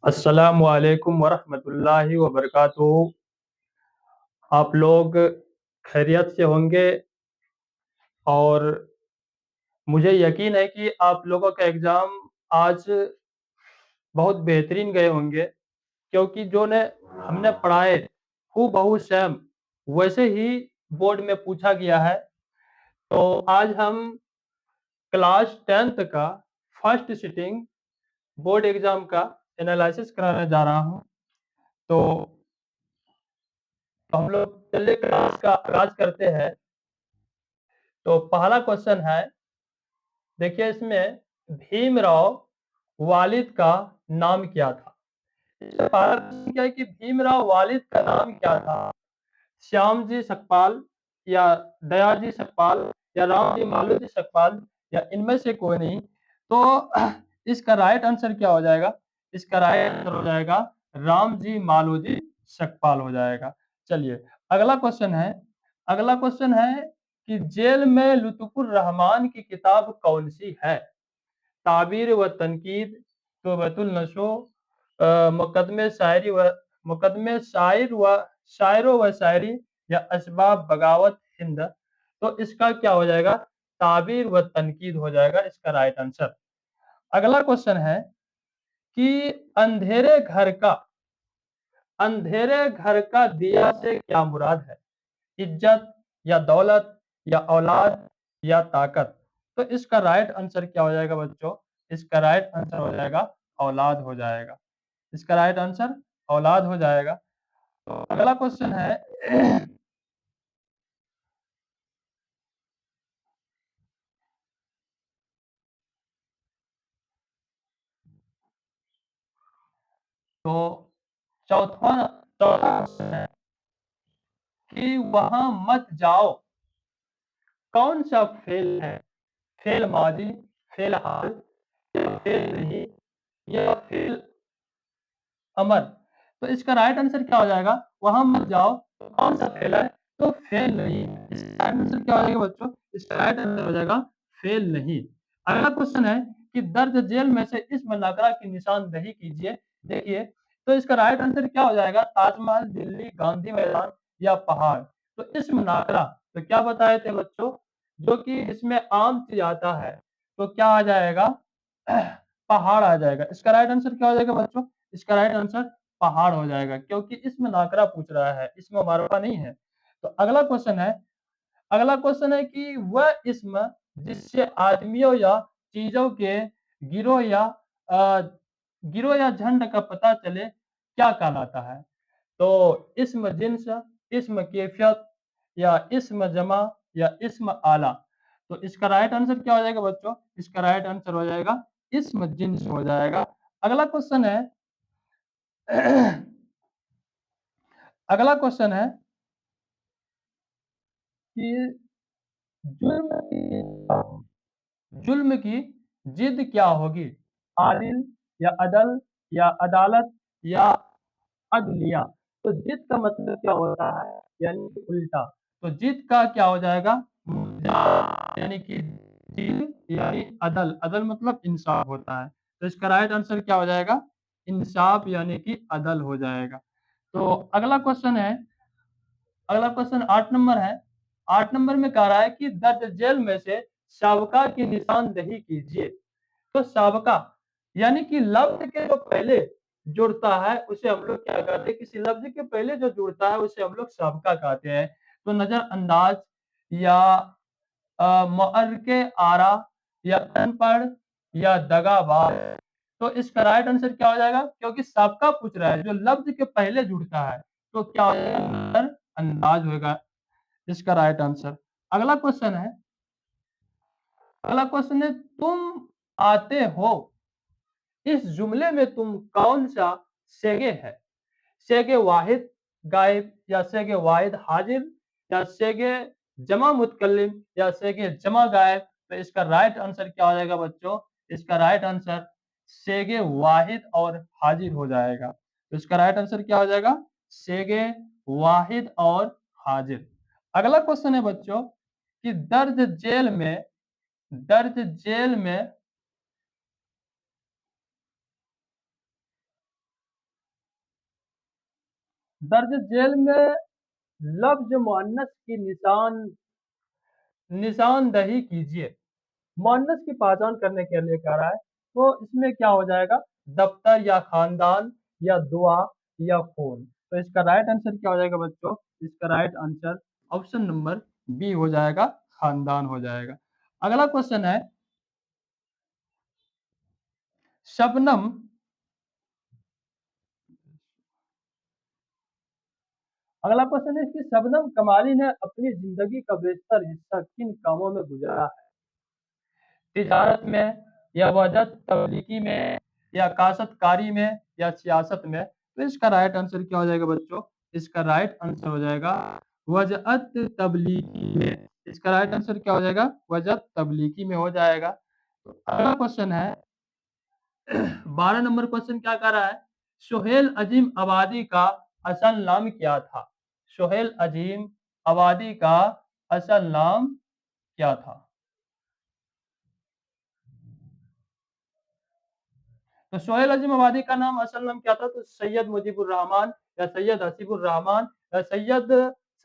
अस्सलामु अलैकुम वरहमतुल्लाहि वबरकातुहू। आप लोग खैरियत से होंगे और मुझे यकीन है कि आप लोगों का एग्ज़ाम आज बहुत बेहतरीन गए होंगे, क्योंकि जो ने हमने पढ़ाए हूबहू सेम वैसे ही बोर्ड में पूछा गया है। तो आज हम क्लास 10th का फर्स्ट सिटिंग बोर्ड एग्ज़ाम का एनालिसिस कराने जा रहा हूँ। तो हम लोग चलिए क्लास का आगाज़ करते हैं। तो पहला क्वेश्चन है, देखिए इसमें भीमराव वालिद का नाम क्या था? इसका पहला क्वेश्चन क्या है कि भीमराव वालिद का नाम क्या था? श्यामजी सकपाल या दयाजी सकपाल या रामजी मालोजी सकपाल या इनमें से कोई नहीं। तो इसका राइट आंसर क्या हो जाएगा? इसका राइट आंसर हो जाएगा रामजी मालोजी सकपाल हो जाएगा। चलिए अगला क्वेश्चन है कि जेल में लुत्फुर रहमान की किताब कौन-सी है? ताबीर व तनकीद, तौबतुल नशो, मुकदमे शायरो व शायरी या असबाब बगावत हिंद। तो इसका क्या हो जाएगा? ताबीर व तनकीद हो जाएगा इसका राइट आंसर। अगला क्वेश्चन है कि अंधेरे घर का अंधेरे घर का दिया से क्या मुराद है? इज्जत या दौलत या औलाद या ताकत। तो इसका राइट आंसर क्या हो जाएगा बच्चों? इसका राइट आंसर हो जाएगा औलाद हो जाएगा। इसका राइट आंसर औलाद हो जाएगा। तो अगला क्वेश्चन है तो चौथा चौथा क्वेश्चन है कि वहां मत जाओ कौन सा फेल है? फेल मादी, फेल हाल या फेल नहीं या फेल अमर। तो इसका राइट आंसर क्या हो जाएगा? वहां मत जाओ तो कौन सा फेल है? तो फेल नहीं। इसका राइट आंसर क्या हो जाएगा बच्चों? इसका राइट आंसर हो जाएगा फेल नहीं। अगला क्वेश्चन है कि दर्ज जेल में से इसम नगरा की निशानदेही कीजिए। देखिए, तो इसका राइट आंसर क्या हो जाएगा? ताजमहल, दिल्ली, गांधी मैदान या पहाड़। तो इसम नाकरा तो क्या बताए थे बच्चों? जो कि इसमें आम चीज आता है, तो क्या आ जाएगा? पहाड़ आ जाएगा। इसका राइट आंसर क्या हो जाएगा बच्चों? इसका राइट आंसर पहाड़ हो जाएगा, क्योंकि इसमें नाकरा पूछ रहा है, इसमें मारफा नहीं है। तो अगला क्वेश्चन है कि वह इस्म जिससे आदमियों या चीजों के गिरोह या अ, गिरोह या झंड का पता चले क्या कहलाता है? तो इस्म जिन्स, इस्म कैफियत या इस्म जमा या इस्म आला। तो इसका राइट आंसर क्या हो जाएगा बच्चों? इसका राइट आंसर हो जाएगा इस्म जिन्स हो जाएगा। अगला क्वेश्चन है अगला क्वेश्चन है कि जुल्म की जुल्म की जिद क्या होगी? आदिल या अदल या अदालत या अदलिया। तो जिद का मतलब क्या होता है? यानी कि उल्टा। तो जिद का क्या हो जाएगा? यानी कि जिद यानी अदल, अदल मतलब इंसाफ होता है। तो इसका राइट आंसर क्या हो जाएगा? इंसाफ यानी कि अदल हो जाएगा। तो अगला क्वेश्चन 8 नंबर है। 8 नंबर में कह रहा है कि दर्ज जेल में से सावका की निशानदेही कीजिए। तो सावका यानी कि लफ्ज के जो पहले जुड़ता है उसे हम लोग क्या कहते हैं? किसी लफ्ज के पहले जो जुड़ता है उसे हम लोग सावका कहते हैं। तो नजरअंदाज या मुअर्रिके आरा या अनपढ़ या दगाबाज। तो इसका राइट आंसर क्या हो जाएगा? क्योंकि सावका पूछ रहा है, जो लफ्ज के पहले जुड़ता है तो क्या हो जाएगा? नजरअंदाज होगा इसका राइट आंसर। अगला क्वेश्चन है अगला क्वेश्चन है तुम आते हो, इस जुमले में तुम कौन सा सेगे है? सेगे वाहिद गायब या सेगे वाहिद हाजिर या सेगे जमा मुतकल्लिम या सेगे जमा गायब। तो इसका राइट आंसर क्या हो जाएगा बच्चों? इसका राइट आंसर सेगे वाहिद और हाजिर हो जाएगा। तो इसका राइट आंसर क्या हो जाएगा? सेगे वाहिद और हाजिर। अगला क्वेश्चन है बच्चों कि दर्ज जेल में दर्ज झेल में लफ्ज मुअन्नस की निशानदही कीजिए। मुअन्नस की पहचान करने के लिए कह रहा है, तो इसमें क्या हो जाएगा, दफ्तर या खानदान या दुआ या खून। तो इसका राइट आंसर क्या हो जाएगा बच्चों, इसका right answer option number B हो जाएगा, खानदान हो जाएगा। अगला क्वेश्चन है, शबनम अगला क्वेश्चन है कि शबनम कमाली ने अपनी जिंदगी का बेहतर हिस्सा किन कामों में गुजारा है? तिजारत में, या वजद तबलीगी में, या काश्तकारी में, या सियासत में। तो इसका राइट आंसर क्या हो जाएगा बच्चों, इसका राइट आंसर हो जाएगा वजअत तबलीगी में। इसका राइट आंसर क्या हो जाएगा, वजद तबलीगी में हो जाएगा। तो अगला क्वेश्चन है, 12 नंबर क्वेश्चन क्या कर रहा है, सोहेल अजीम आबादी का असल नाम क्या था? सोहेल अजीम आबादी का असल नाम क्या था? तो सोहेल अजीम आबादी का नाम असल नाम क्या था? तो सैयद मुजीबुर रहमान, या सैयद हसीबुर रहमान, या सैयद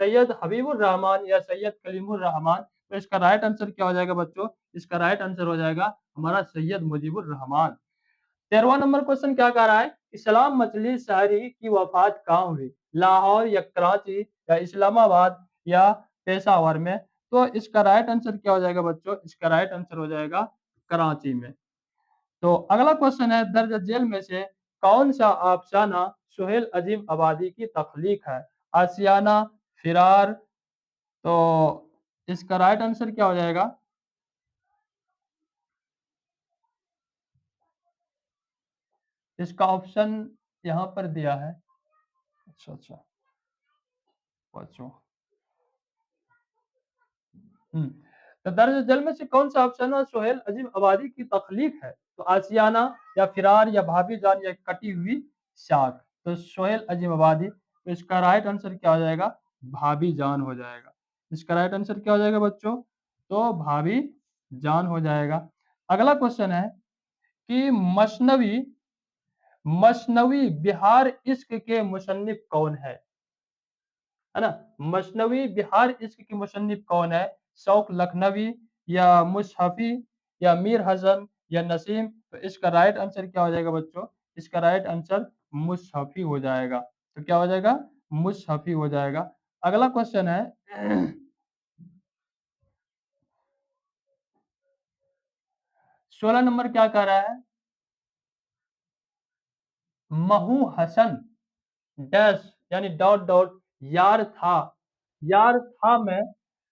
सैयद हबीबुर रहमान, या सैयद कलीमुर रहमान। तो इसका राइट आंसर क्या हो जाएगा बच्चों, इसका राइट आंसर हो जाएगा हमारा सैयद मुजीबुर रहमान। 13वां नंबर क्वेश्चन क्या कह रहा है, इस्लाम मछली शायरी की वफात कहाँ हुई? लाहौर, या कराची, या इस्लामाबाद, या पेशावर में। तो इसका राइट आंसर क्या हो जाएगा बच्चों, इसका राइट आंसर हो जाएगा कराची में। तो अगला क्वेश्चन है, दर्ज झेल में से कौन सा अफसाना सुहेल अजीम आबादी की तख्लीक है? आशियाना, फिरार। तो इसका राइट आंसर क्या हो जाएगा, इसका ऑप्शन यहाँ पर दिया है। अच्छा अच्छा, बच्चों, हम्म, तो दर्ज झेल में से कौन सा अफसाना सुहेल अजीम आबादी की तख्लीक है? तो आशियाना, या फिरार, या भाभी जान, या कटी हुई शाख। तो सुहेल अजीम आबादी। तो इसका राइट आंसर क्या हो जाएगा, भाभी जान हो जाएगा। इसका राइट आंसर क्या हो जाएगा बच्चों, तो भाभी जान हो जाएगा। अगला क्वेश्चन है कि मसनवी मसनवी बिहार इश्क के मुसन्निफ कौन है ना? मसनवी बिहार इश्क के मुसन्निफ कौन है? शौक लखनवी, या मुशहफी, या मीर हसन, या नसीम। तो इसका राइट आंसर क्या हो जाएगा बच्चों, इसका राइट आंसर मुशहफी हो जाएगा। तो क्या हो जाएगा, मुशहफी हो जाएगा। अगला क्वेश्चन है, 16 नंबर क्या कह रहा है, महू हसन डैश, यानी डॉट डॉट, यार था, यार था में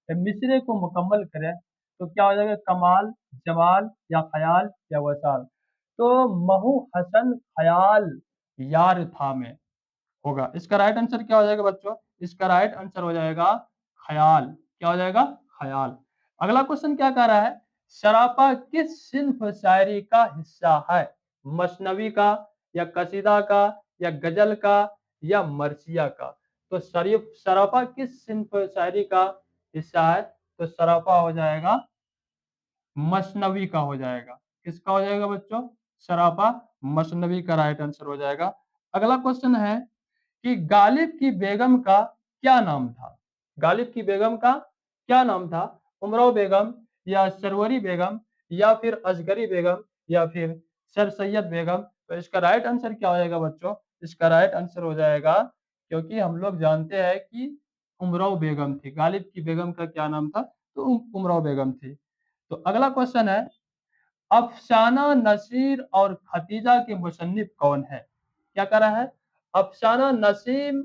मिसरे को मुकम्मल करें। तो क्या हो जाएगा, कमाल, जमाल, या ख्याल, या वसाल। तो महू हसन ख्याल यार था में होगा। इसका राइट आंसर क्या हो जाएगा बच्चों, इसका राइट आंसर हो जाएगा ख्याल। क्या हो जाएगा, ख्याल। अगला क्वेश्चन क्या कह रहा है, सरापा किस सिंफ शायरी का हिस्सा है? मसनवी का, या कसीदा का, या गजल का, या मरसिया का। तो शरीफ सरापा किस सिंफ शायरी का हिस्सा है? तो सरापा हो जाएगा मसनवी का हो जाएगा। किसका हो जाएगा बच्चों, सरापा मसनवी का राइट आंसर हो जाएगा। अगला क्वेश्चन है कि गालिब की बेगम का क्या नाम था? गालिब की बेगम का क्या नाम था? उमराव बेगम, या सरवरी बेगम, या फिर असगरी बेगम, या फिर सर सैयद बेगम। तो इसका राइट आंसर क्या हो जाएगा बच्चों, इसका राइट आंसर हो जाएगा, क्योंकि हम लोग जानते हैं कि उमराव बेगम थी। गालिब की बेगम का क्या नाम था? तो उमराव बेगम थी। तो अगला क्वेश्चन है, अफसाना नसीर और खतीजा के मुसन्निफ कौन है? क्या कर रहा है, अफसाना नसीम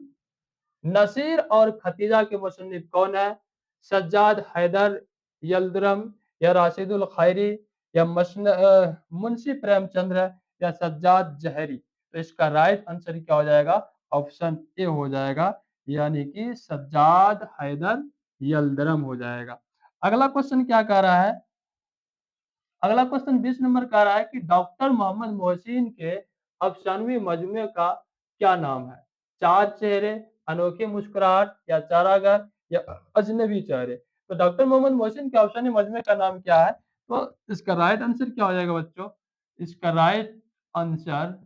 नसीर और खतीजा के मुसन्निफ कौन है? सज्जाद हैदर यल्दरम, या राशिदुल खैरी, या मुंशी प्रेमचंद्र, या सज्जाद जहरी। तो इसका राइट आंसर क्या हो जाएगा, ऑप्शन ए हो जाएगा, यानी कि सज्जाद हैदर यल्दरम हो जाएगा। अगला क्वेश्चन क्या कह रहा है, अगला क्वेश्चन 20 नंबर का रहा है कि डॉक्टर मोहम्मद मोहसिन के अफसानवी मजमूए का क्या नाम है? चार चेहरे, अनोखी मुस्कुराहट, या चारागार, या अजनबी चेहरे। तो डॉक्टर मोहम्मद मोहसिन के अफसानी मजमूए का नाम क्या है? तो इसका राइट आंसर क्या हो जाएगा बच्चों, इसका राइट आंसर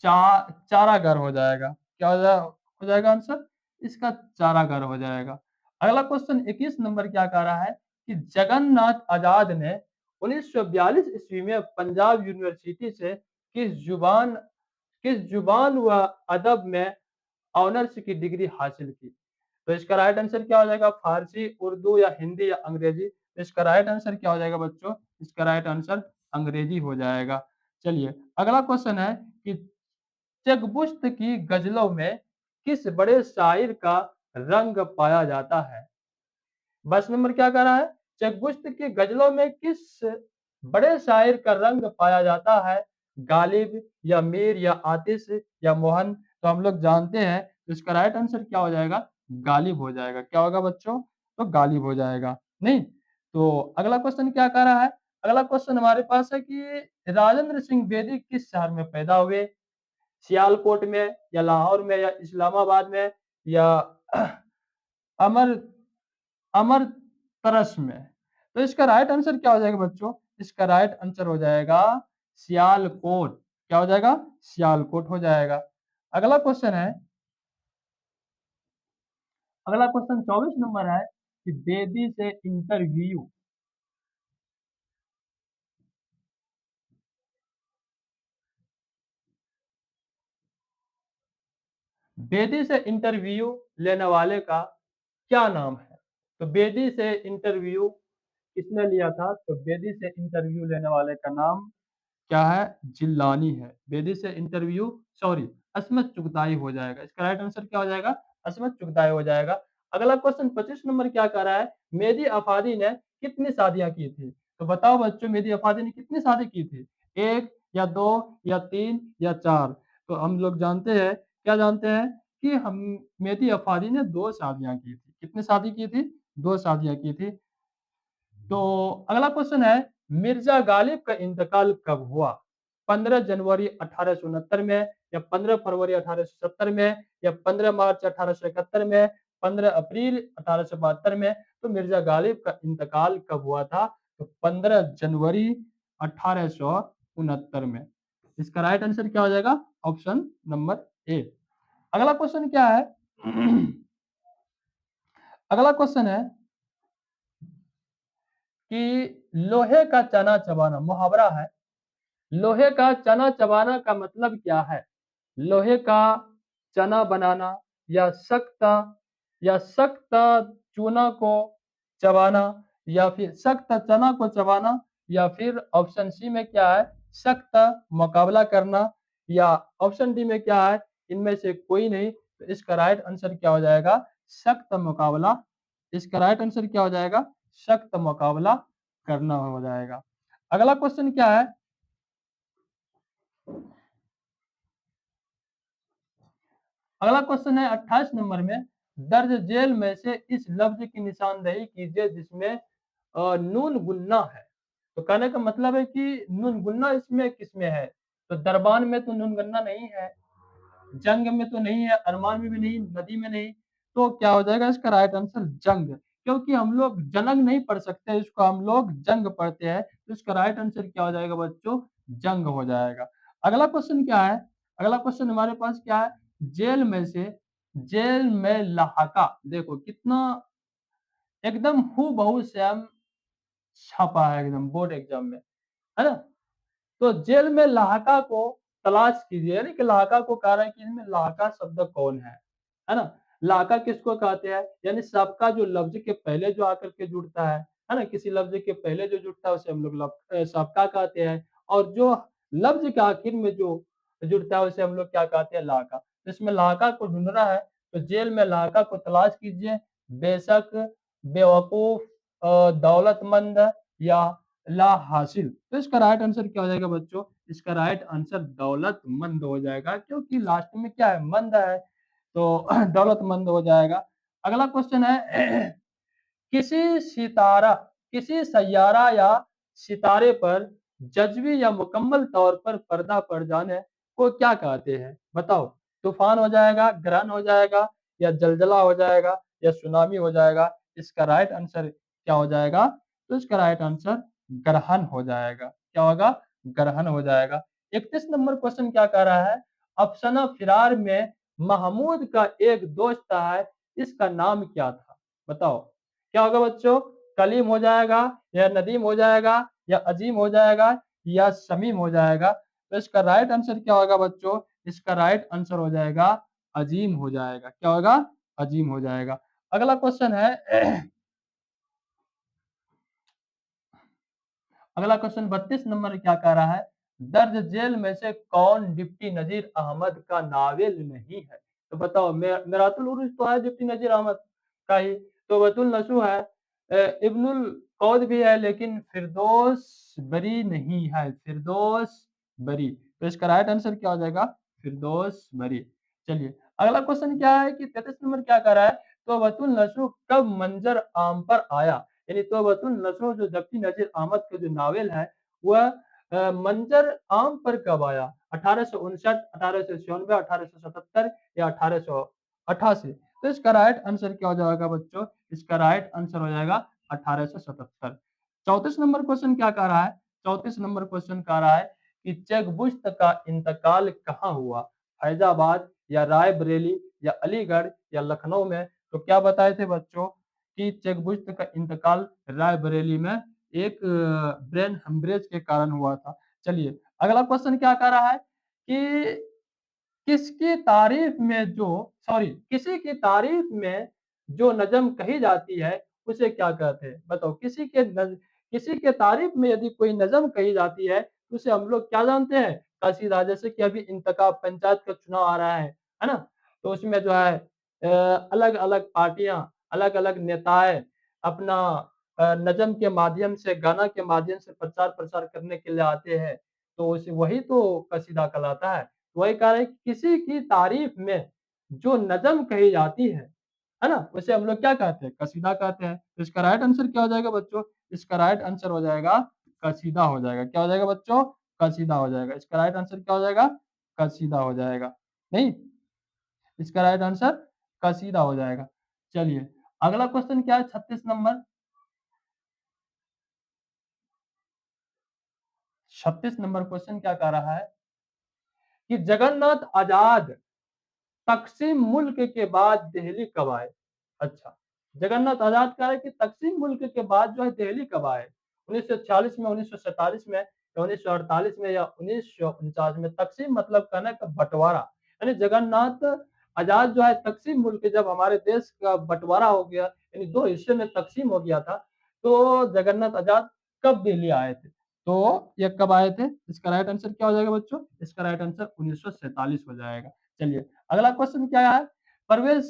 चारागार हो जाएगा। क्या हो जाएगा आंसर? इसका चारागाह हो जाएगा। अगला क्वेश्चन 21 नंबर क्या कह रहा है कि जगन्नाथ आजाद ने 1942 ईस्वी में पंजाब यूनिवर्सिटी से किस जुबान व अदब में ऑनर्स की डिग्री हासिल की? तो इसका राइट आंसर क्या हो जाएगा? फारसी, उर्दू या हिंदी या अंग्रेजी? तो इसका राइट आंसर क्या हो जाएगा बच्चों? इसका राइट आंसर अंग्रेजी हो जाएगा। चलिए अगला क्वेश्चन है कि चकबुस्त की गजलों में किस बड़े शायर का रंग पाया जाता है? बस नंबर क्या कह रहा है? चकबुस्त की गजलों में किस बड़े शायर का रंग पाया जाता है? गालिब या मीर या आतिश या मोहन? तो हम लोग जानते हैं तो इसका राइट आंसर क्या हो जाएगा? गालिब हो जाएगा। क्या होगा बच्चों? तो गालिब हो जाएगा। नहीं? तो अगला क्वेश्चन क्या कह रहा है? अगला क्वेश्चन हमारे पास है कि राजेंद्र सिंह बेदी किस शहर में पैदा हुए? सियालकोट में या लाहौर में या इस्लामाबाद में या अमर अमरतरस में? तो इसका राइट आंसर क्या हो जाएगा बच्चों? इसका राइट आंसर हो जाएगा सियालकोट। क्या हो जाएगा? सियालकोट हो जाएगा। अगला क्वेश्चन है, अगला क्वेश्चन 24 नंबर है कि बेदी से इंटरव्यू, बेदी से इंटरव्यू लेने वाले का क्या नाम है? तो बेदी से इंटरव्यू किसने लिया था? तो बेदी से इंटरव्यू लेने वाले का नाम क्या है? जिल्लानी है। बेदी से इंटरव्यू सॉरी अस्मत चुगताई हो जाएगा। इसका राइट आंसर क्या हो जाएगा? अस्मत चुगताई हो जाएगा। अगला क्वेश्चन 25 नंबर क्या कह रहा है? मेहदी अफादी ने कितनी शादियां की थी? तो बताओ बच्चों मेहदी अफादी ने कितनी शादी की थी? 1 या 2 या 3 या 4? तो हम लोग जानते हैं, क्या जानते हैं कि हम मेहदी अफादी ने 2 शादियां की थी। कितनी शादी की थी? 2 शादियां की थी। तो अगला क्वेश्चन है मिर्जा गालिब का इंतकाल कब हुआ? 15 जनवरी 1869 में या 15 फरवरी 1870 में या 15 मार्च 1871 में, 15 अप्रैल 1872 में? तो मिर्जा गालिब का इंतकाल कब हुआ था? तो 15 जनवरी 1869 में। इसका राइट आंसर क्या हो जाएगा? Option number A. अगला क्वेश्चन क्या है? अगला क्वेश्चन है कि लोहे का चना चबाना मुहावरा है। लोहे का चना चबाना का मतलब क्या है? लोहे का चना बनाना या सख्त चूना को चबाना या फिर सख्त चना को चबाना या फिर ऑप्शन सी में क्या है? सख्त मुकाबला करना या ऑप्शन डी में क्या है? इनमें से कोई नहीं। तो इसका राइट आंसर क्या हो जाएगा? सख्त मुकाबला। इसका राइट आंसर क्या हो जाएगा? सख्त मुकाबला करना हो जाएगा। अगला क्वेश्चन क्या है? अगला क्वेश्चन है 28 नंबर में, दर्ज जेल में से इस लफ्ज की निशानदेही कीजिए जिसमें नून गुन्ना है। तो कहने का मतलब है कि नून गुन्ना इसमें किसमें है? तो दरबान में तो नून गन्ना नहीं है, जंग में तो नहीं है, अरमान में भी नहीं, नदी में नहीं। तो क्या हो जाएगा इसका राइट आंसर? जंग। क्योंकि हम लोग जनंग नहीं पढ़ सकते, इसको हम लोग जंग पढ़ते हैं। तो इसका राइट आंसर क्या हो जाएगा बच्चों? जंग हो जाएगा। अगला क्वेश्चन क्या है? अगला क्वेश्चन हमारे पास क्या है? जेल में से जेल में लहाका, देखो कितना एकदम हूबहू सेम छपा है एकदम बोर्ड एग्जाम में, है ना? तो जेल में लहाका को तलाश कीजिए, यानी कि लहाका को कह रहा है कि इनमें लहाका शब्द कौन है ना? लहाका किसको कहते हैं? यानी सबका जो लफ्ज के पहले जो आकर के जुड़ता है ना? किसी लफ्ज के पहले जो जुड़ता है उसे हम लोग सबका कहते हैं, और जो लफ्ज के आखिर में जो जुड़ता है उसे हम लोग क्या कहते हैं? लहाका। तो इसमें लहाका को ढूंढना है, तो जेल में लहाका को तलाश कीजिए। बेशक, बेवकूफ, दौलतमंद या ला हासिल। तो इसका राइट आंसर क्या हो जाएगा बच्चों? इसका राइट आंसर दौलतमंद हो जाएगा, क्योंकि लास्ट में क्या है? मंद है, तो दौलतमंद हो जाएगा। अगला क्वेश्चन है किसी सितारा किसी सैयारा या सितारे पर जज़्वी या मुकम्मल तौर पर पर्दा पड़ जाने को क्या कहते हैं? बताओ। तूफान हो जाएगा, ग्रहण हो जाएगा या जलजला हो जाएगा या सुनामी हो जाएगा? इसका राइट आंसर क्या हो जाएगा? तो इसका राइट आंसर ग्रहण हो जाएगा। क्या होगा? ग्रहण हो जाएगा। 31 नंबर क्वेश्चन क्या कह रहा है? अफसाना फिरार में महमूद का एक दोस्त है, इसका नाम क्या था? बताओ, क्या होगा बच्चों? कलीम हो जाएगा या नदीम हो जाएगा या अजीम हो जाएगा या शमीम हो जाएगा? तो इसका राइट आंसर क्या होगा बच्चों? इसका राइट आंसर हो जाएगा अजीम हो जाएगा। क्या होगा? अजीम हो जाएगा। अगला क्वेश्चन है अगला क्वेश्चन 32 नंबर क्या कह रहा है? दर्ज झेल में से कौन डिप्टी नजीर अहमद का नावल नहीं है? तो बताओ, मिरातुल उरूज तो है डिप्टी नजीर अहमद का ही, तौबतुल नसूह है, इब्नुल कौद भी है, लेकिन फिरदौस बरी नहीं है, फिरदौस बरी। तो इसका राइट आंसर क्या हो जाएगा? फिरदौस बरी। चलिए, अगला क्वेश्चन क्या है कि 33 नंबर क्या कर रहा है? तौबतुल नसूह कब मंजर आम पर आया? यानी तौबतुल नसूह जो डिप्टी नजीर अहमद का जो नावल है, वह मंजर आम पर कब आया? 1859, 1896, 1877 या 1888? तो इसका राइट आंसर क्या हो जाएगा बच्चों? इसका राइट आंसर हो जाएगा 1877। 34 नंबर क्वेश्चन क्या कह रहा है? 34 नंबर क्वेश्चन कह रहा है कि चकबुश्त का इंतकाल कहाँ हुआ? फैजाबाद या रायबरेली या अलीगढ़ या लखनऊ में? तो क्या बताए थे बच्चों कि चकबुश्त का इंतकाल रायबरेली में एक ब्रेन हेमरेज के कारण हुआ था। चलिए, अगला क्वेश्चन क्या कह रहा है कि किसकी तारीफ में जो किसी की तारीफ में जो नज़म कही जाती है, उसे क्या कहते हैं? बताओ, किसी के तारीफ में यदि कोई नज़म कही जाती है, तो उसे हम लोग क्या जानते हैं? कसीदा। जैसे कि अभी इंतखाब पंचायत का चुनाव आ रहा है ना? तो उसमें जो है अलग-अलग पार्टियाँ, अलग-अलग नेताएँ अपना नज़म के माध्यम से, गाना के माध्यम से प्रचार-प्रसार करने के लिए आते हैं, तो उसे वही तो कसीदा कहलाता है। वही कह रहे हैं कि किसी की तारीफ में जो नज़म कही जाती है ना? उसे हम लोग क्या कहते हैं? कसीदा कहते हैं। तो इसका राइट आंसर क्या हो जाएगा बच्चों? इसका राइट आंसर हो जाएगा कसीदा हो जाएगा। क्या हो जाएगा बच्चों? कसीदा हो जाएगा। इसका राइट आंसर क्या हो जाएगा? कसीदा हो जाएगा। नहीं, इसका राइट आंसर कसीदा हो जाएगा। चलिए, अगला क्वेश्चन क्या है? 36 नंबर। 36 नंबर क्वेश्चन क्या कह रहा है कि जगन्नाथ आजाद तक़सीम मुल्क के बाद दिल्ली कब आए? अच्छा, जगन्नाथ आजाद कह रहे हैं कि तक़सीम मुल्क के बाद जो है दिल्ली कब आए? 1946 में, 1947 में या 1948 में या 1949 में? तक़सीम मतलब कहना है कि बँटवारा। यानी जगन्नाथ आजाद जो है तक़सीम मुल्क, जब हमारे देश का बँटवारा हो गया, यानी 2 हिस्से में तक़सीम हो गया था, तो जगन्नाथ आजाद कब दिल्ली आए थे? तो ये कब आए थे? इसका राइट आंसर क्या हो जाएगा बच्चों? इसका राइट आंसर 1947 हो जाएगा। चलिए, अगला क्वेश्चन क्या है? परवेज़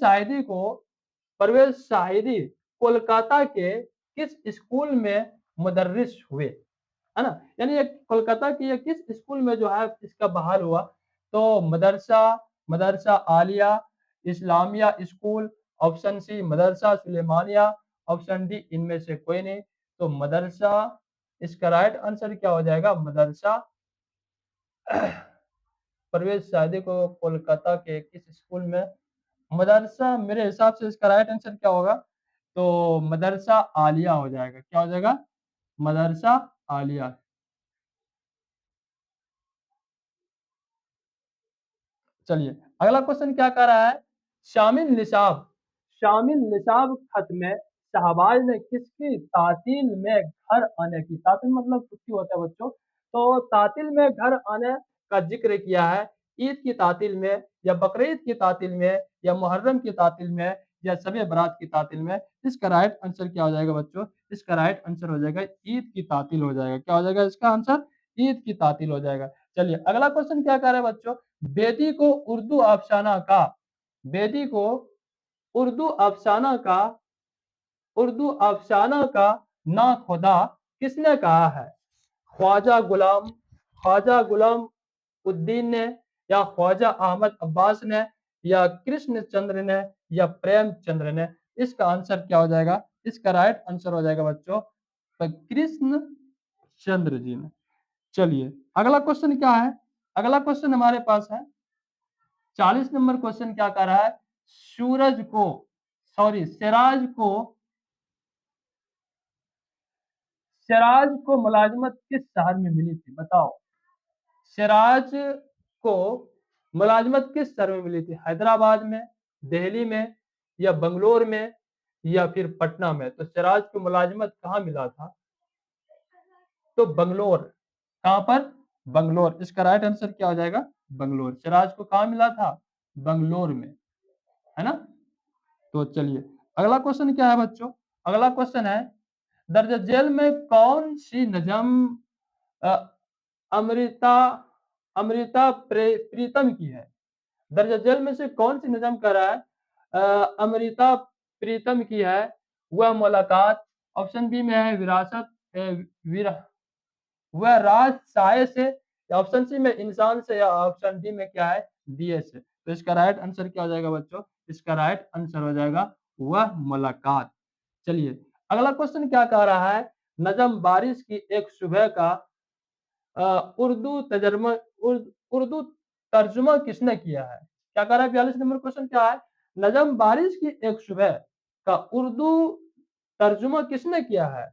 शाहिदी कोलकाता के किस स्कूल में मुदर्रिस हुए? है ना? यानी ये कोलकाता की ये किस स्कूल में जो है इसका बहाल हुआ? तो मदरसा मदरसा Aliya, Islamia school, option C मदरसा सुलेमानिया, ऑप्शन डी इनमें से कोई नहीं। तो मदरसा, इसका राइट आंसर क्या हो जाएगा? मदरसा। परवेज़ शादी को कोलकाता के किस स्कूल में मदरसा, मेरे हिसाब से इसका राइट आंसर क्या होगा? तो मदरसा आलिया हो जाएगा। क्या हो जाएगा? मदरसा आलिया। चलिए, अगला क्वेश्चन क्या कह रहा है? शामिल निसाब शामिल निसाब खत में शहबाज ने किसकी तातील में घर आने की, तातील मतलब छुट्टी होता है बच्चों, तो तातील में घर आने का जिक्र किया है। ईद की तातील में या बकरीद की तातील में या मुहर्रम की तातील में या शब बारात की तातील में? इसका राइट आंसर क्या हो जाएगा बच्चों? इसका राइट आंसर हो जाएगा ईद की तातील हो जाएगा। क्या हो जाएगा इसका आंसर? ईद की तातील हो जाएगा। चलिए, अगला क्वेश्चन क्या कह रहा है बच्चों? बेदी को उर्दू अफसाना का बेदी को उर्दू अफसाना का उर्दू अफसाना का ना खुदा किसने कहा है? ख्वाजा गुलाम ख्वाजा गुलाम उद्दीन ने या ख्वाजा अहमद अब्बास ने या कृष्ण चंद्र ने या प्रेमचंद्र ने? इसका आंसर क्या हो जाएगा? इसका राइट आंसर हो जाएगा बच्चों तो कृष्ण चंद्र जी ने। चलिए, अगला क्वेश्चन क्या है? अगला क्वेश्चन हमारे पास है 40 नंबर क्वेश्चन क्या कर रहा है? सूरज को सॉरी सिराज को मुलाजिमत किस शहर में मिली थी? बताओ, सिराज को मुलाजिमत किस शहर में मिली थी? हैदराबाद में, दिल्ली में या बंगलोर में या फिर पटना में? तो सिराज को मुलाजिमत कहाँ मिला था? तो बंगलोर। कहाँ पर? बंगलोर। इसका राइट आंसर क्या हो जाएगा? बंगलोर। सिराज को कहाँ मिला था? बंगलोर में, है ना? तो चलिए अगला क्वेश्चन क्या है बच्चों? अगला क्वेश्चन है दर्ज जेल में कौन सी नजम अ, अमृता अमृता प्रीतम की है? दर्ज जेल में से कौन सी नजम कह रहा है अमृता प्रीतम की है? वह मुलाकात, ऑप्शन बी में है विरासत, विरा वह राज साये से, या ऑप्शन सी में इंसान से, या ऑप्शन डी में क्या है? दिए से। तो इसका राइट आंसर क्या हो जाएगा बच्चों? इसका राइट आंसर हो जाएगा वह मुलाकात। चलिए अगला क्वेश्चन क्या कह रहा है? नजम बारिश की एक सुबह का उर्दू तर्जमा उर्दू तर्जुमा किसने किया है? क्या कह रहा है? 42 नंबर क्वेश्चन क्या है? नजम बारिश की एक सुबह का उर्दू तर्जुमा किसने किया है?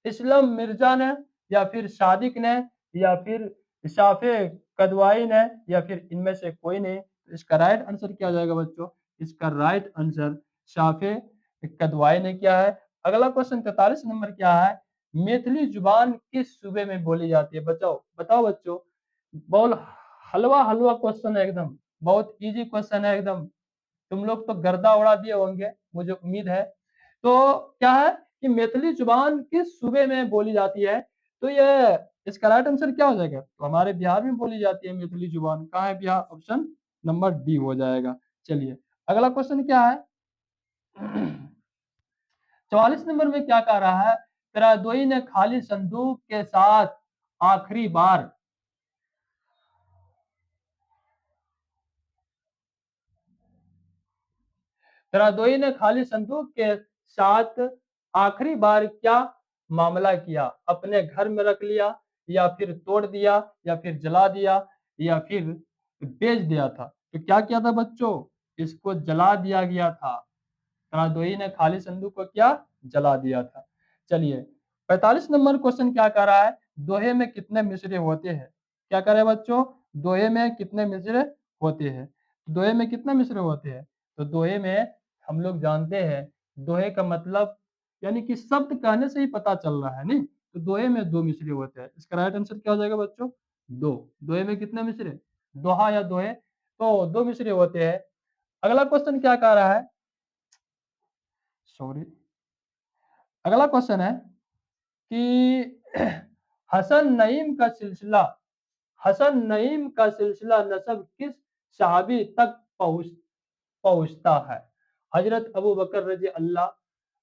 इस्लाम मिर्जा ने, या फिर सादिक ने, या फिर शाफे कदवाई ने, या फिर इनमें से कोई नहीं? तो इसका राइट आंसर क्या हो जाएगा बच्चों? इसका राइट आंसर शाफे कदवाई ने किया है। अगला क्वेश्चन 43 नंबर क्या है? मैथिली जुबान किस सूबे में बोली जाती है? बताओ बताओ बच्चों। बहुत हलवा हलवा क्वेश्चन है एकदम, बहुत इजी क्वेश्चन है एकदम। तुम लोग तो गर्दा उड़ा दिए होंगे, मुझे उम्मीद है। तो क्या है कि मैथिली जुबान किस सूबे में बोली जाती है? तो ये इसका राइट आंसर क्या हो जाएगा? तो हमारे बिहार में बोली जाती है मैथिली जुबान। कहाँ है बिहार? ऑप्शन नंबर डी हो जाएगा। चलिए अगला क्वेश्चन क्या है? 44 नंबर में क्या कह रहा है? तरादोई ने खाली संदूक के साथ आखिरी बार तरादोई ने खाली संदूक के साथ आखिरी बार क्या मामला किया? अपने घर में रख लिया, या फिर तोड़ दिया, या फिर जला दिया, या फिर बेच दिया था? तो क्या किया था बच्चों? इसको जला दिया गया था। तरादोई ने खाली संदूक को क्या? जला दिया था। चलिए 45 नंबर क्वेश्चन क्या कर रहा है? दोहे में कितने मिसरे होते हैं? क्या कर रहे हैं बच्चों? दोहे में कितने मिसरे होते हैं? दोहे में कितने मिसरे होते हैं? तो दोहे में हम लोग जानते हैं, दोहे का मतलब यानी कि शब्द कहने से ही पता चल रहा है नहीं? तो दोहे में 2 मिसरे होते हैं। इसका राइट आंसर क्या हो जाएगा बच्चों? 2। दोहे में कितने मिसरे? दोहा या दोहे? तो 2 मिसरे होते हैं। अगला क्वेश्चन क्या कह रहा है? सॉरी, अगला क्वेश्चन है कि हसन नईम का सिलसिला हसन नईम का सिलसिला नसब किस सहाबी तक पहुंचता है? हजरत अबू बकर रजी अल्लाह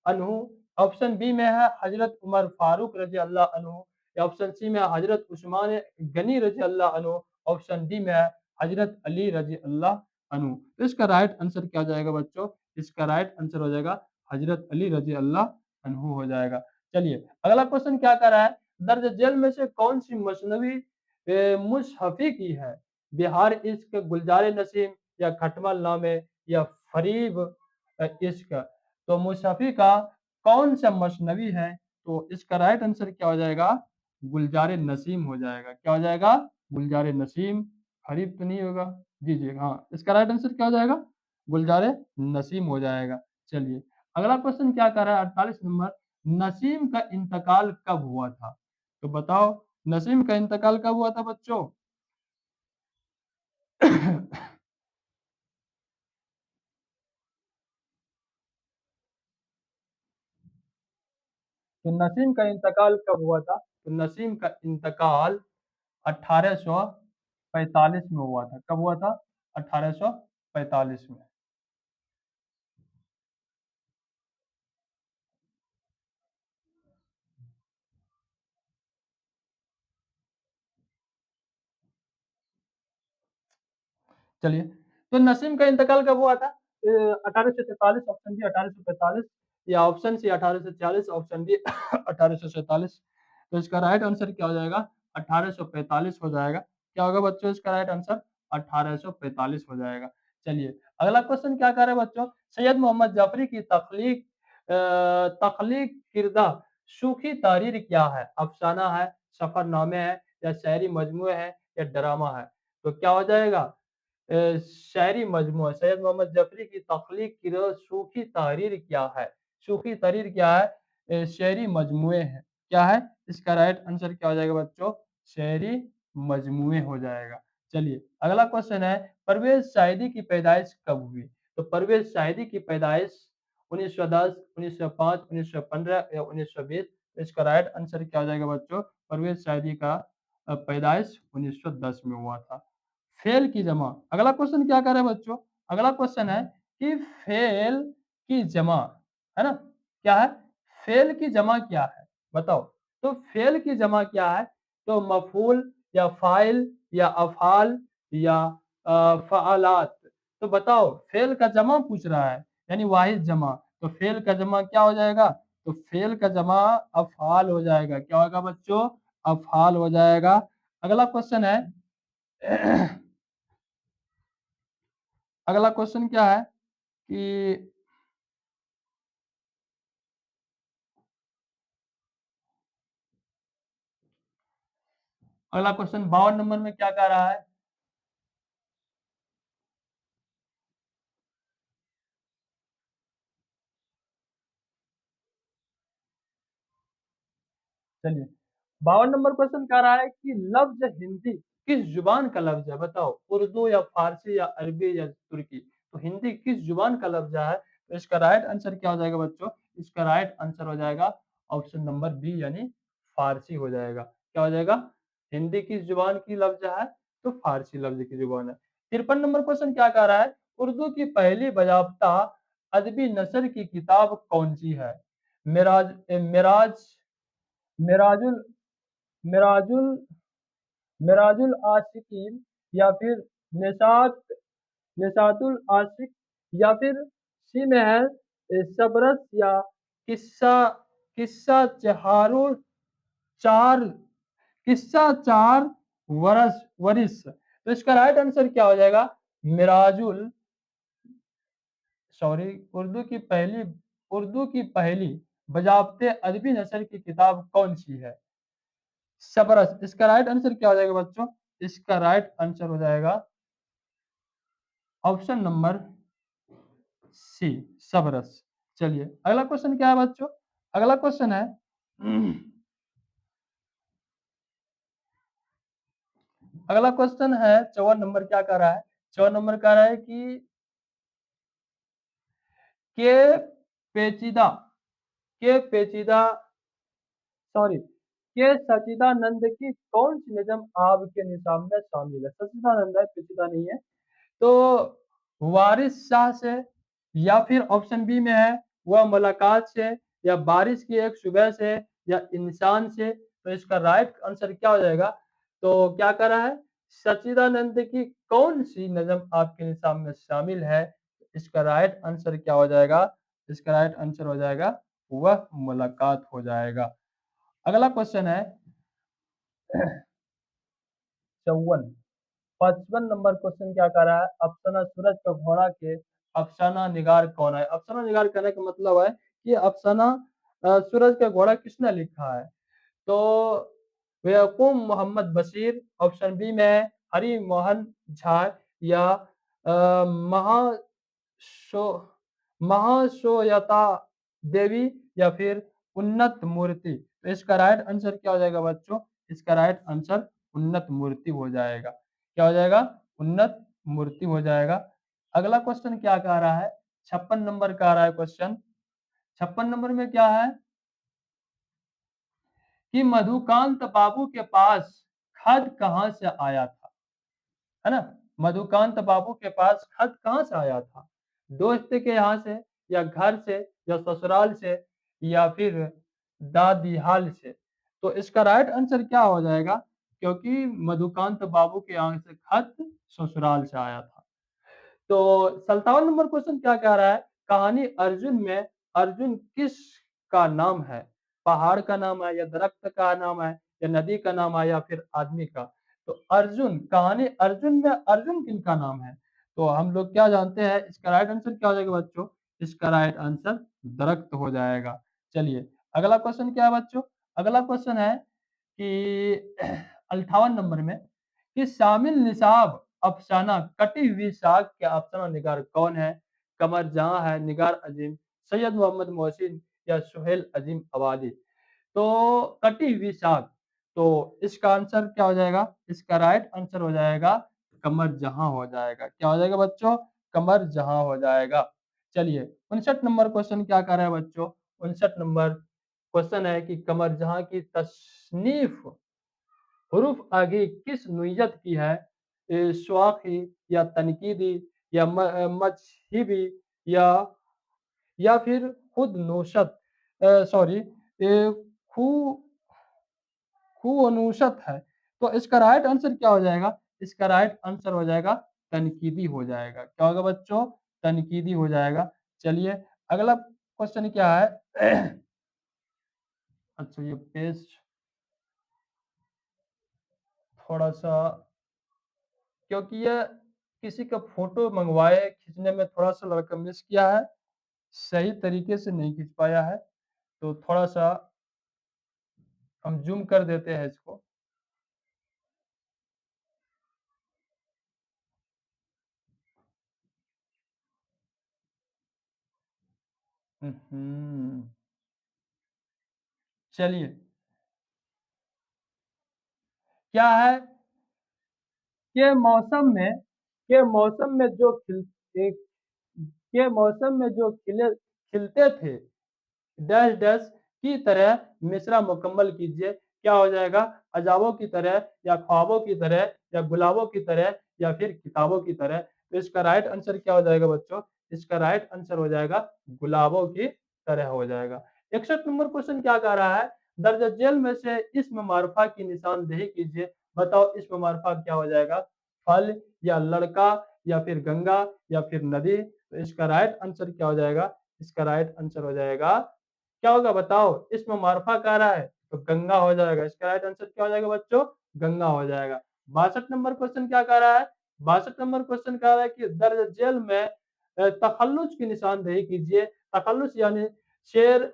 अनहु, ऑप्शन बी में है हजरत उमर फारूक रजी अल्लाह अनहु, या ऑप्शन सी में हजरत उस्मान गनी रजी अल्लाह अनहु, ऑप्शन डी में है हजरत अली रजी अल्लाह अनहु। तो इसका राइट आंसर क्या हो जाएगा बच्चों? इसका राइट आंसर हो जाएगा हजरत अली रजी अल्लाह अनहु हो जाएगा। चलिए अगला क्वेश्चन क्या कर रहा है? दर्ज झेल में से कौन सी मसनवी मुशहफी की है? बिहार इश्क, गुलजार नसीम, या खटमल नामे, या फरीब इश्क? तो मुशफी का कौन सा मसनवी है? तो इसका राइट आंसर क्या हो जाएगा? गुलजार नसीम हो जाएगा। क्या हो जाएगा? गुलजार नसीम। फरीब तो नहीं होगा? जी जी हाँ, इसका राइट आंसर क्या हो जाएगा? गुलजार नसीम हो जाएगा। चलिए अगला क्वेश्चन क्या कर रहा है? 48 नंबर, नसीम का इंतकाल कब हुआ था? तो बताओ नसीम का इंतकाल कब हुआ था बच्चों? तो नसीम का इंतकाल कब हुआ था? तो नसीम का इंतकाल 1845 में हुआ था। कब हुआ था? 1845 में। चलिए तो नसीम का इंतकाल कब हुआ था? 1843, ऑप्शन बी 1845, या ऑप्शन सी 1840, ऑप्शन डी 1847। तो इसका राइट आंसर क्या हो जाएगा? 1845 हो जाएगा। क्या होगा बच्चों इसका राइट आंसर? 1845 हो जाएगा। चलिए अगला क्वेश्चन क्या कर रहे हैं बच्चों? सैयद मोहम्मद जाफरी की तख्लीक किरदा सूखी तहरीर क्या है? अफसाना है, सफरनामे है, या शायरी मजमूए है या ड्रामा है? तो क्या हो जाएगा? शायरी मजमूआ सैयद मोहम्मद जफरी की तख्लीक की सूफी तहरीर क्या है? सूफी तहरीर क्या है? शायरी मजमूए हैं। क्या है? इसका राइट आंसर क्या हो जाएगा बच्चों? शायरी मजमूए हो जाएगा। चलिए अगला क्वेश्चन है परवेज़ साइदी की पैदाइश कब हुई? तो परवेज़ साइदी की पैदाइश 1910, 1905, 1915 या 1920 इसका राइट आंसर क्या हो जाएगा बच्चों? परवेज़ साइदी का पैदाइश 1910 में हुआ था। फेल की जमा अगला क्वेश्चन क्या कर रहे हैं बच्चों? अगला क्वेश्चन है कि फेल की जमा, है ना? क्या है? फेल की जमा क्या है? बताओ। तो फेल की जमा क्या है? तो मफ़ऊल या फ़ाइल या अफ़आल या फ़आलात। तो बताओ फेल का जमा पूछ रहा है, यानी वाहिद जमा। तो फेल का जमा क्या हो जाएगा? तो फेल का जमा अफ़आल हो जाएगा। क्या होगा बच्चों? अफ़आल हो जाएगा। अगला क्वेश्चन है अगला क्वेश्चन क्या है कि अगला क्वेश्चन 52 नंबर में क्या कह रहा है? चलिए 52 नंबर क्वेश्चन कह रहा है कि लफ्ज़ हिंदी किस ज़ुबान का लफ्ज़ है? बताओ उर्दू या फ़ारसी या अरबी या तुर्की? तो हिंदी किस ज़ुबान का लफ्ज़ है? तो इसका राइट आंसर क्या हो जाएगा बच्चों? इसका राइट आंसर हो जाएगा ऑप्शन नंबर बी यानी फ़ारसी हो जाएगा। क्या हो जाएगा? हिंदी किस ज़ुबान की लफ्ज़ है? तो फ़ारसी लफ्ज़ की ज़ुबान है। 53 नंबर क्वेश्चन क्या कह रहा है? उर्दू की पहली बाज़ाब्ता अदबी नस्र की किताब कौन-सी है? मिराज मिराजुल मिराजुल मिराजुल आशिकीन या फिर निशात निशातुल आशिक या फिर सी में है सबरस या किस्सा किस्सा चहारो चार किस्सा चार वरस वरिस। तो इसका राइट आंसर क्या हो जाएगा? मिराजुल सॉरी उर्दू की पहली बजाब्ते अदबी नस्र की किताब कौन सी है? सबरस इसका राइट आंसर क्या हो जाएगा बच्चों? इसका राइट आंसर हो जाएगा ऑप्शन नंबर सी सबरस। चलिए अगला क्वेश्चन क्या है बच्चों? अगला क्वेश्चन है अगला क्वेश्चन है 54 नंबर क्या कह रहा है? 54 नंबर कह रहा है कि के पेचीदा के पेचीदा सॉरी के सच्चिदानंद की कौन सी नज़म आपके निसाब में शामिल है? सच्चिदानंद है, पेचीदा नहीं है। तो वारिस शाह से या फिर ऑप्शन बी में है वह मुलाकात से या बारिश की एक सुबह से या इंसान से। तो इसका राइट आंसर क्या हो जाएगा? तो क्या कह रहा है? सच्चिदानंद की कौन सी नज़म आपके निसाब में शामिल है? इसका राइट आंसर क्या हो जाएगा? इसका राइट आंसर हो जाएगा वह मुलाकात हो जाएगा। अगला क्वेश्चन है 54 55 नंबर क्वेश्चन क्या कह रहा है? अफसाना सूरज का घोड़ा के अफसाना निगार कौन है? अफसाना निगार कहने का मतलब है कि अफसाना सूरज का घोड़ा किसने लिखा है? तो बेवकूम मोहम्मद बशीर ऑप्शन बी में है हरि मोहन झा या महाशो महाशोयता देवी या फिर उन्नत मूर्ति। तो इसका राइट आंसर क्या हो जाएगा बच्चों? इसका राइट आंसर उन्नत मूर्ति हो जाएगा। क्या हो जाएगा? उन्नत मूर्ति हो जाएगा। अगला क्वेश्चन क्या कह रहा है? 56 नंबर का आ रहा है क्वेश्चन। 56 नंबर में क्या है कि मधुकांत बाबू के पास खत कहाँ से आया था? है ना? मधुकांत बाबू के पास खत कहाँ से आया था? दोस्त के यहाँ से या घर से या ससुराल से या फिर दादीहाल से? तो इसका राइट आंसर क्या हो जाएगा? क्योंकि मधुकांत बाबू के यहाँ से खत ससुराल से आया था। तो 57 नंबर क्वेश्चन क्या कह रहा है? कहानी अर्जुन में अर्जुन किस का नाम है? पहाड़ का नाम है या दरख्त का नाम है या नदी का नाम है या फिर आदमी का? तो अर्जुन कहानी अर्जुन में अर्जुन किनका नाम है? तो हम लोग क्या जानते हैं इसका राइट आंसर क्या हो जाएगा बच्चों? इसका राइट आंसर दरख्त हो जाएगा। चलिए अगला क्वेश्चन क्या है बच्चों? अगला क्वेश्चन है कि 58 नंबर में कि शामिल निसाब अफसाना कटी हुई साख के अफसाना निगार कौन है? कमर जहां है, निगार अजीम, सैयद मोहम्मद मोहसिन या सुहेल अजीम अबादी। तो कटी हुई साख, तो इसका आंसर क्या हो जाएगा? इसका राइट आंसर हो जाएगा कमर जहां हो जाएगा। क्या हो जाएगा बच्चों? कमर जहां हो जाएगा। चलिए 59 नंबर क्वेश्चन क्या कर रहा है बच्चों? 59 नंबर क्वेश्चन है कि कमर जहां की तसनीफ हुरूफ आगे किस नोयत की है? स्वाखी या तनकीदी या मजहिबी या फिर खुद नोशत सॉरी खू खुअनूशत है। तो इसका राइट आंसर क्या हो जाएगा? इसका राइट आंसर हो जाएगा तनकीदी हो जाएगा। क्या होगा बच्चों? तनकीदी हो जाएगा। चलिए अगला क्वेश्चन क्या है? अच्छा ये पेज थोड़ा-सा, क्योंकि ये किसी का फ़ोटो मँगवाए, खींचने में थोड़ा-सा लड़का मिस किया है, सही तरीके से नहीं खींच पाया है, तो थोड़ा-सा हम ज़ूम कर देते हैं इसको। चलिए, क्या है के मौसम में जो एक के मौसम में जो खिलते थे डैश डैश की तरह मिसरा मुकम्मल कीजिए। क्या हो जाएगा? अजाबों की तरह या ख्वाबों की तरह या गुलाबों की तरह या फिर किताबों की तरह। तो इसका राइट आंसर क्या हो जाएगा बच्चों? इसका राइट आंसर हो जाएगा गुलाबों की तरह हो जाएगा। 61 नंबर क्वेश्चन क्या कह रहा है? दर्ज झेल में से इस्म मारूफा की निशानदेही कीजिए। बताओ इस्म मारूफा क्या हो जाएगा? फल या लड़का या फिर गंगा या फिर नदी। तो इसका राइट आंसर क्या हो जाएगा? इसका राइट आंसर हो जाएगा, क्या होगा बताओ? इसमें मारूफा कह रहा है तो गंगा हो जाएगा। इसका राइट आंसर क्या हो जाएगा बच्चों? गंगा हो जाएगा। 62 नंबर क्वेश्चन क्या कह रहा है? 62 नंबर क्वेश्चन कह रहा है कि दर्ज झेल में तखल्लुस की निशानदेही कीजिए। तखल्लुस यानी शेर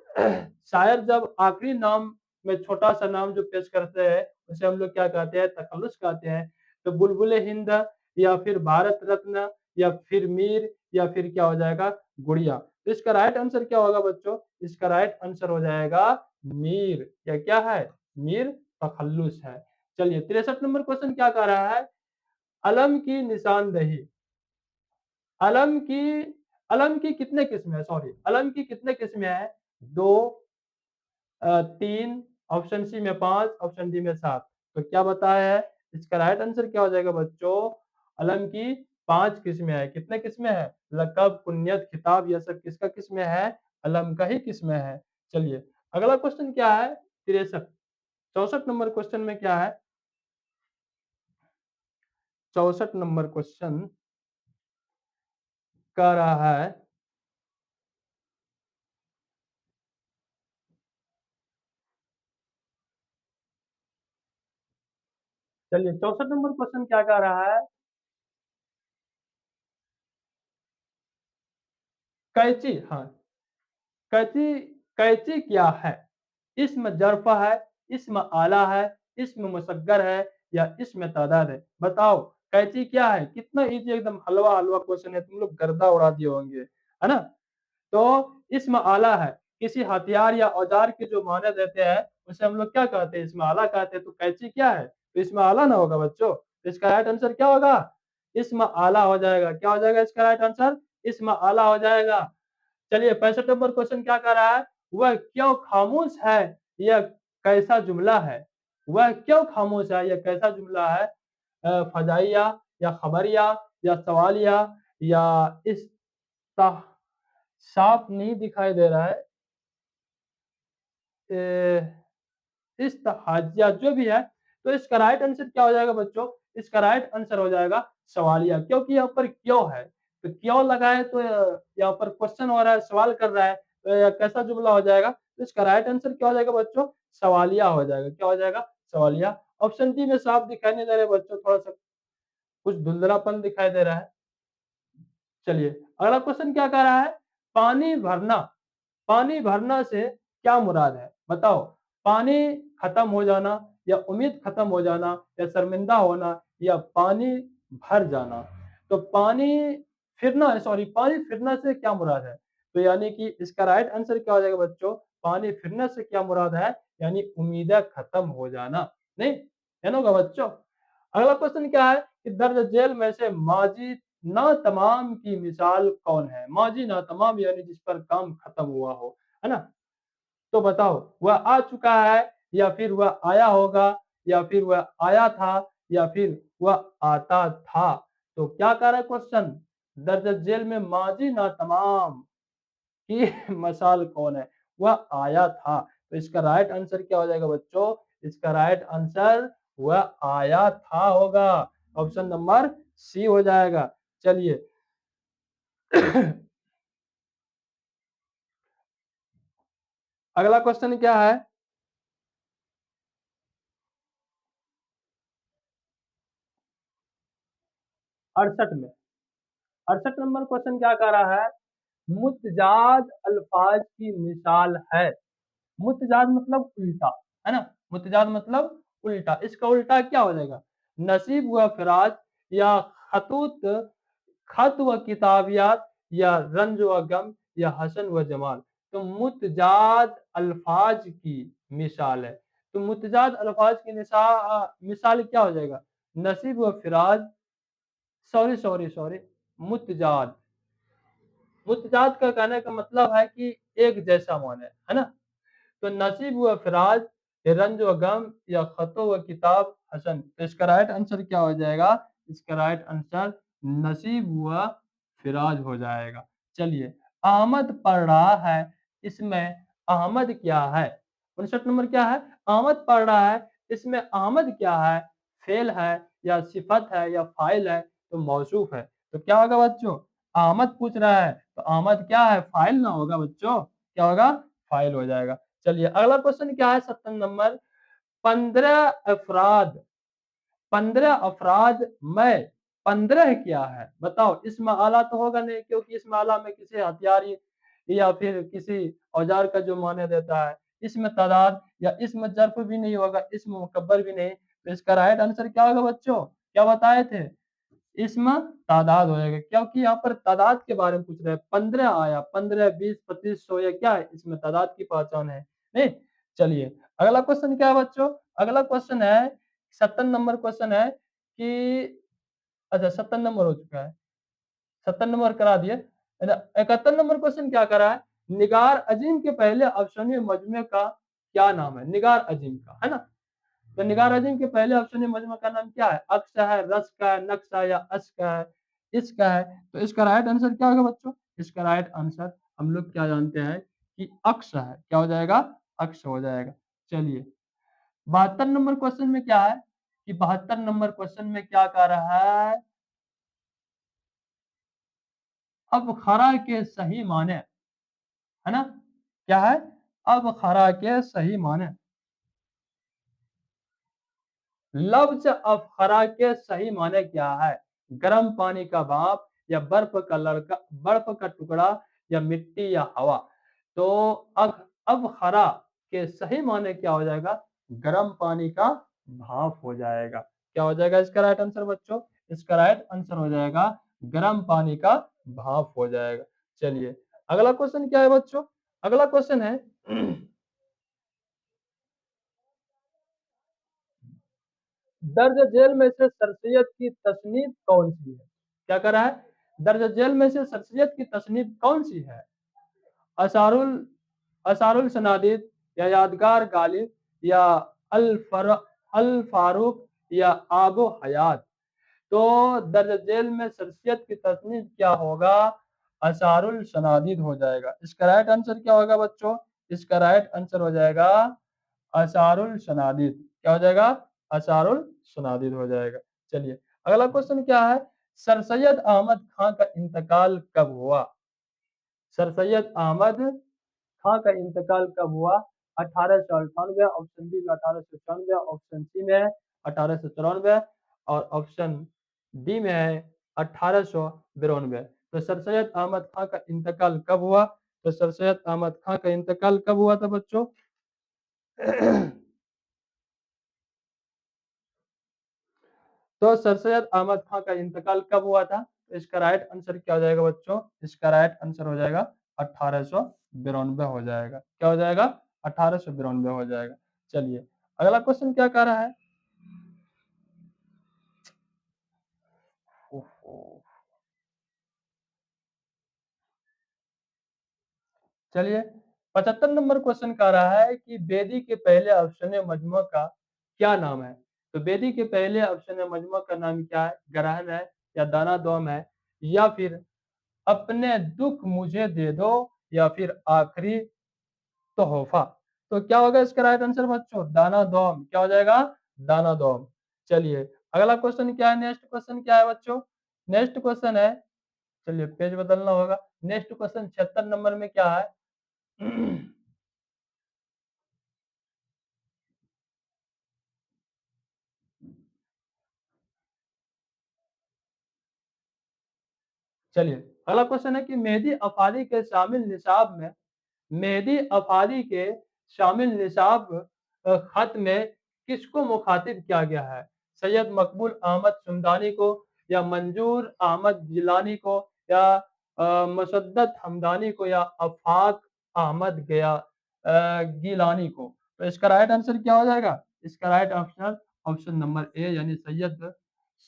शायर जब आखिरी नाम में छोटा-सा नाम जो पेश करते हैं, उसे हम लोग क्या कहते हैं? तखल्लुस कहते हैं। तो बुलबुल हिंद या फिर भारत रत्न या फिर मीर या फिर क्या हो जाएगा? गुड़िया। तो इसका राइट आंसर क्या होगा बच्चों? इसका राइट आंसर हो जाएगा मीर। या क्या है? मीर तखल्लुस है। चलिए 63 नंबर क्वेश्चन क्या कह रहा है? अलम की निशानदेही। अलम की अलम की कितने किस्में हैं? सॉरी, अलम की कितने किस्में हैं? 2 3 ऑप्शन सी में 5 ऑप्शन डी में 7। तो क्या बताया है? इसका राइट आंसर क्या हो जाएगा बच्चों? अलम की 5 किस्में हैं। कितने किस्में हैं? लक़ब, कुन्यत, खिताब ये सब किसका किस्में है? अलम का ही किस्में है। चलिए अगला क्वेश्चन क्या है? 63 64 नंबर क्वेश्चन में क्या है? 64 नंबर क्वेश्चन कह रहा है, चलिए 64 नंबर क्वेश्चन क्या कह रहा है? कैंची, हाँ, कैंची कैंची क्या है? इस्म ज़र्फ़ है, इस्म आला है, इस्म मुसग्गर है या इस्म तादाद है? बताओ कैंची क्या है? कितना ईज़ी एकदम हलवा-हलवा क्वेश्चन है, तुम लोग गर्दा उड़ा दिए होंगे, है ना? तो इस्म आला है, किसी हथियार या औजार के जो मानक देते हैं, उसे हम लोग क्या कहते हैं? इस्म आला कहते हैं। तो कैंची क्या है? तो इस्म आला ना होगा बच्चों। तो इसका राइट आंसर क्या होगा? इस्म आला हो जाएगा। क्या हो जाएगा इसका राइट आंसर? इस्म आला हो जाएगा। चलिए 65 नंबर क्वेश्चन क्या कह रहा है? वह क्यों खामोश है? यह कैसा जुमला है? वह क्यों खामोश है? यह कैसा जुमला है? फ़ज़ाइया या ख़बरिया या सवालिया या इस्ता साफ नहीं दिखाई दे रहा है। इस्तिहाजिया जो भी है, तो इसका राइट आंसर क्या हो जाएगा बच्चों? इसका राइट आंसर हो जाएगा सवालिया, क्योंकि यहाँ पर क्यों है, तो क्यों लगा है तो यहाँ पर क्वेश्चन हो रहा है, सवाल कर रहा है, तो कैसा जुमला हो जाएगा? तो इसका राइट आंसर क्या हो जाएगा बच्चों? सवालिया हो जाएगा। क्या हो जाएगा? सवालिया। ऑप्शन डी में साफ दिखाई नहीं दे रहा है बच्चों, थोड़ा-सा कुछ धुंधलापन दिखाई दे रहा है। चलिए, अगला क्वेश्चन क्या कह रहा है? पानी भरना, पानी भरना से क्या मुराद है? बताओ, पानी खत्म हो जाना या उम्मीद खत्म हो जाना या शर्मिंदा होना या पानी भर जाना। तो पानी फिरना से क्या मुराद है? तो यानी कि इसका राइट आंसर क्या हो जाएगा बच्चों? पानी फिरने से क्या मुराद है? यानी उम्मीदें खत्म हो जाना। नहीं, है ना होगा बच्चों? अगला क्वेश्चन क्या है कि दर्ज झेल में से माजी ना तमाम की मिसाल कौन है? माजी ना तमाम यानी जिस पर काम खत्म हुआ हो, है ना? तो बताओ वह आ चुका है या फिर वह आया होगा या फिर वह आया था या फिर वह आता था। तो क्या कह रहा है क्वेश्चन? दर्ज झेल में माजी ना तमाम की मिसाल कौन है? वह आया था। तो इसका राइट आंसर क्या हो जाएगा बच्चों? इसका राइट आंसर वह आया था होगा। ऑप्शन नंबर सी हो जाएगा। चलिए अगला क्वेश्चन क्या है? 68 में 68 नंबर क्वेश्चन क्या कह रहा है? मुतजाद अल्फाज की मिसाल है। मुतजाद मतलब उल्टा, है ना? मुतजाद मतलब उल्टा। इसका उल्टा क्या हो जाएगा? नसीब व फिराज या खतूत खत व किताबियात या रंज व गम या हसन व जमाल। तो मुतजाद अल्फाज की मिसाल है। तो मुतजाद अल्फाज की मिसाल क्या हो जाएगा? नसीब व फिराज सॉरी मुतजाद मुतजाद का कहने का मतलब है कि एक जैसा माने, है ना? तो नसीब व फिराज, रंज व गम या खतो व किताब हसन। तो इसका राइट आंसर क्या हो जाएगा? इसका राइट आंसर नसीब व फिराज हो जाएगा। चलिए अहमद पढ़ रहा है, इसमें अहमद क्या है? 59 नंबर क्या है? अहमद पढ़ रहा है, इसमें अहमद क्या है? फेल है या सिफत है या फाइल है तो मौसूफ है। तो क्या होगा बच्चों? अहमद पूछ रहा है तो अहमद क्या है? फाइल ना होगा बच्चों, क्या होगा? फाइल हो जाएगा। चलिए अगला क्वेश्चन क्या है? 57 नंबर। 15 अफराद 15 अफराद में 15 क्या है? बताओ। इसमें आला तो होगा नहीं क्योंकि इसमें आला में किसी हथियार या फिर किसी औजार का जो माने देता है। इसमें तादाद या इसमें ज़र्फ भी नहीं होगा, इसमें मुकब्बर भी नहीं। तो इसका राइट आंसर क्या होगा बच्चों? क्या बताए थे? इसमें तादाद हो जाएगा क्योंकि यहाँ पर तादाद के बारे में पूछ रहे हैं। 15 आया, 15 20 25 100 या क्या है? इसमें तादाद की पहचान है। नहीं? चलिए अगला क्वेश्चन क्या है बच्चों? अगला क्वेश्चन है 57 नंबर क्वेश्चन है कि अच्छा 57 नंबर हो चुका है। 70 नंबर करा दिए। 71 नंबर क्वेश्चन क्या करा है? निगार अजीम के पहले अफसाने मजमे का क्या नाम है? निगार अजीम का, है ना? तो निगार अजीम के पहले अफसाने मजमे का नाम क्या है? अक्स है, रस का है, नक्श है या अश्क है, इसका है। तो इसका राइट आंसर क्या होगा बच्चों? इसका राइट आंसर हम लोग क्या जानते हैं कि अक्स है। क्या हो जाएगा? अक्स हो जाएगा। चलिए 72 नंबर क्वेश्चन में क्या है कि 72 नंबर क्वेश्चन में क्या कह रहा है? अब खरा के सही माने, है ना? क्या है? अब खरा के सही माने। लफ्ज अफखरा के सही माने क्या है? गर्म पानी का भाप या बर्फ का टुकड़ा या मिट्टी या हवा। तो अब खरा के सही माने क्या हो जाएगा? गर्म पानी का भाप हो जाएगा। क्या हो जाएगा इसका राइट आंसर बच्चों? इसका राइट आंसर हो जाएगा गर्म पानी का भाप हो जाएगा। चलिए अगला क्वेश्चन क्या है बच्चों? अगला क्वेश्चन है दर्ज झेल में से शख्सियत की तसनीफ कौन सी है? क्या कर रहा है? दर्ज झेल में से शख्सियत की तसनीफ कौन सी है? असारुल असारुल सनादिद या यादगार गालिब या अल फर अल फारूक या आबो हयात। तो दर्ज झेल में शख्सियत की तसनीफ क्या होगा? असारुल सनादिद हो जाएगा। इसका राइट आंसर क्या होगा बच्चों? इसका राइट आंसर हो जाएगा असारुल सनादिद। क्या हो जाएगा? असारुल सनादिद हो जाएगा। चलिए अगला क्वेश्चन क्या है? सर सैयद अहमद खान का इंतकाल कब हुआ? सर सैयद अहमद खां का इंतकाल कब हुआ? 1898। ऑप्शन बी में 1894, ऑप्शन सी में है 1894 और ऑप्शन डी में है 1892। तो सर सैयद अहमद खां का इंतकाल कब हुआ? तो सर सैयद अहमद खां का इंतकाल कब हुआ था बच्चों? तो सर सैयद अहमद खां का इंतकाल कब हुआ था? तो इसका राइट आंसर क्या हो जाएगा बच्चों? इसका राइट आंसर हो जाएगा 1892 हो जाएगा। क्या हो जाएगा? 1892 हो जाएगा। चलिए, अगला क्वेश्चन क्या कह रहा है? ओहो! चलिए, 75 नंबर क्वेश्चन कह रहा है कि बेदी के पहले अफसाने मजमूआ का क्या नाम है? तो बेदी के पहले अफसाने मजमूआ का नाम क्या है? ग्रहण है या दाना-दौम है या फिर अपने दुःख मुझे दे दो या फिर आखिरी तोहफ़ा। तो क्या होगा इसका राइट आंसर बच्चों? दाना-दौम। क्या हो जाएगा? दाना-दौम। चलिए, अगला क्वेश्चन क्या है? नेक्स्ट क्वेश्चन क्या है बच्चों? नेक्स्ट क्वेश्चन है, चलिए पेज बदलना होगा। नेक्स्ट क्वेश्चन 76 नंबर में क्या है? चलिए, अगला क्वेश्चन है कि मेहदी अफ़ादी के शामिल निसाब में मेहदी अफ़ादी के शामिल निसाब खत में किसको मुखातिब किया गया है? सैयद मकबूल अहमद सुमदानी को या मंजूर अहमद जिलानी को या मुसद्दत हमदानी को या आफाक अहमद गिलानी को? तो इसका राइट आंसर क्या हो जाएगा? इसका right answer option number A यानी सैयद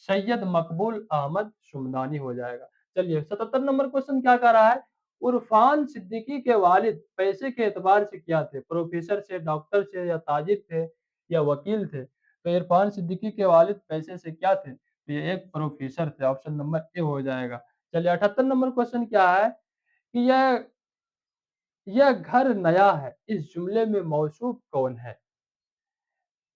सैयद मकबूल अहमद सुमदानी हो जाएगा। चलिए 77 नंबर क्वेश्चन क्या कह रहा है? उरफान सिद्दीकी के वालिद पैसे के एतबार से क्या थे? प्रोफेसर से, डॉक्टर से या ताजिर थे या वकील थे? तो इरफान सिद्दीकी के वालिद पैसे से क्या थे? तो ये एक प्रोफेसर थे, ऑप्शन नंबर ए हो जाएगा। चलिए 78 नंबर क्वेश्चन क्या है कि यह घर नया है, इस जुमले में मौसूफ कौन है?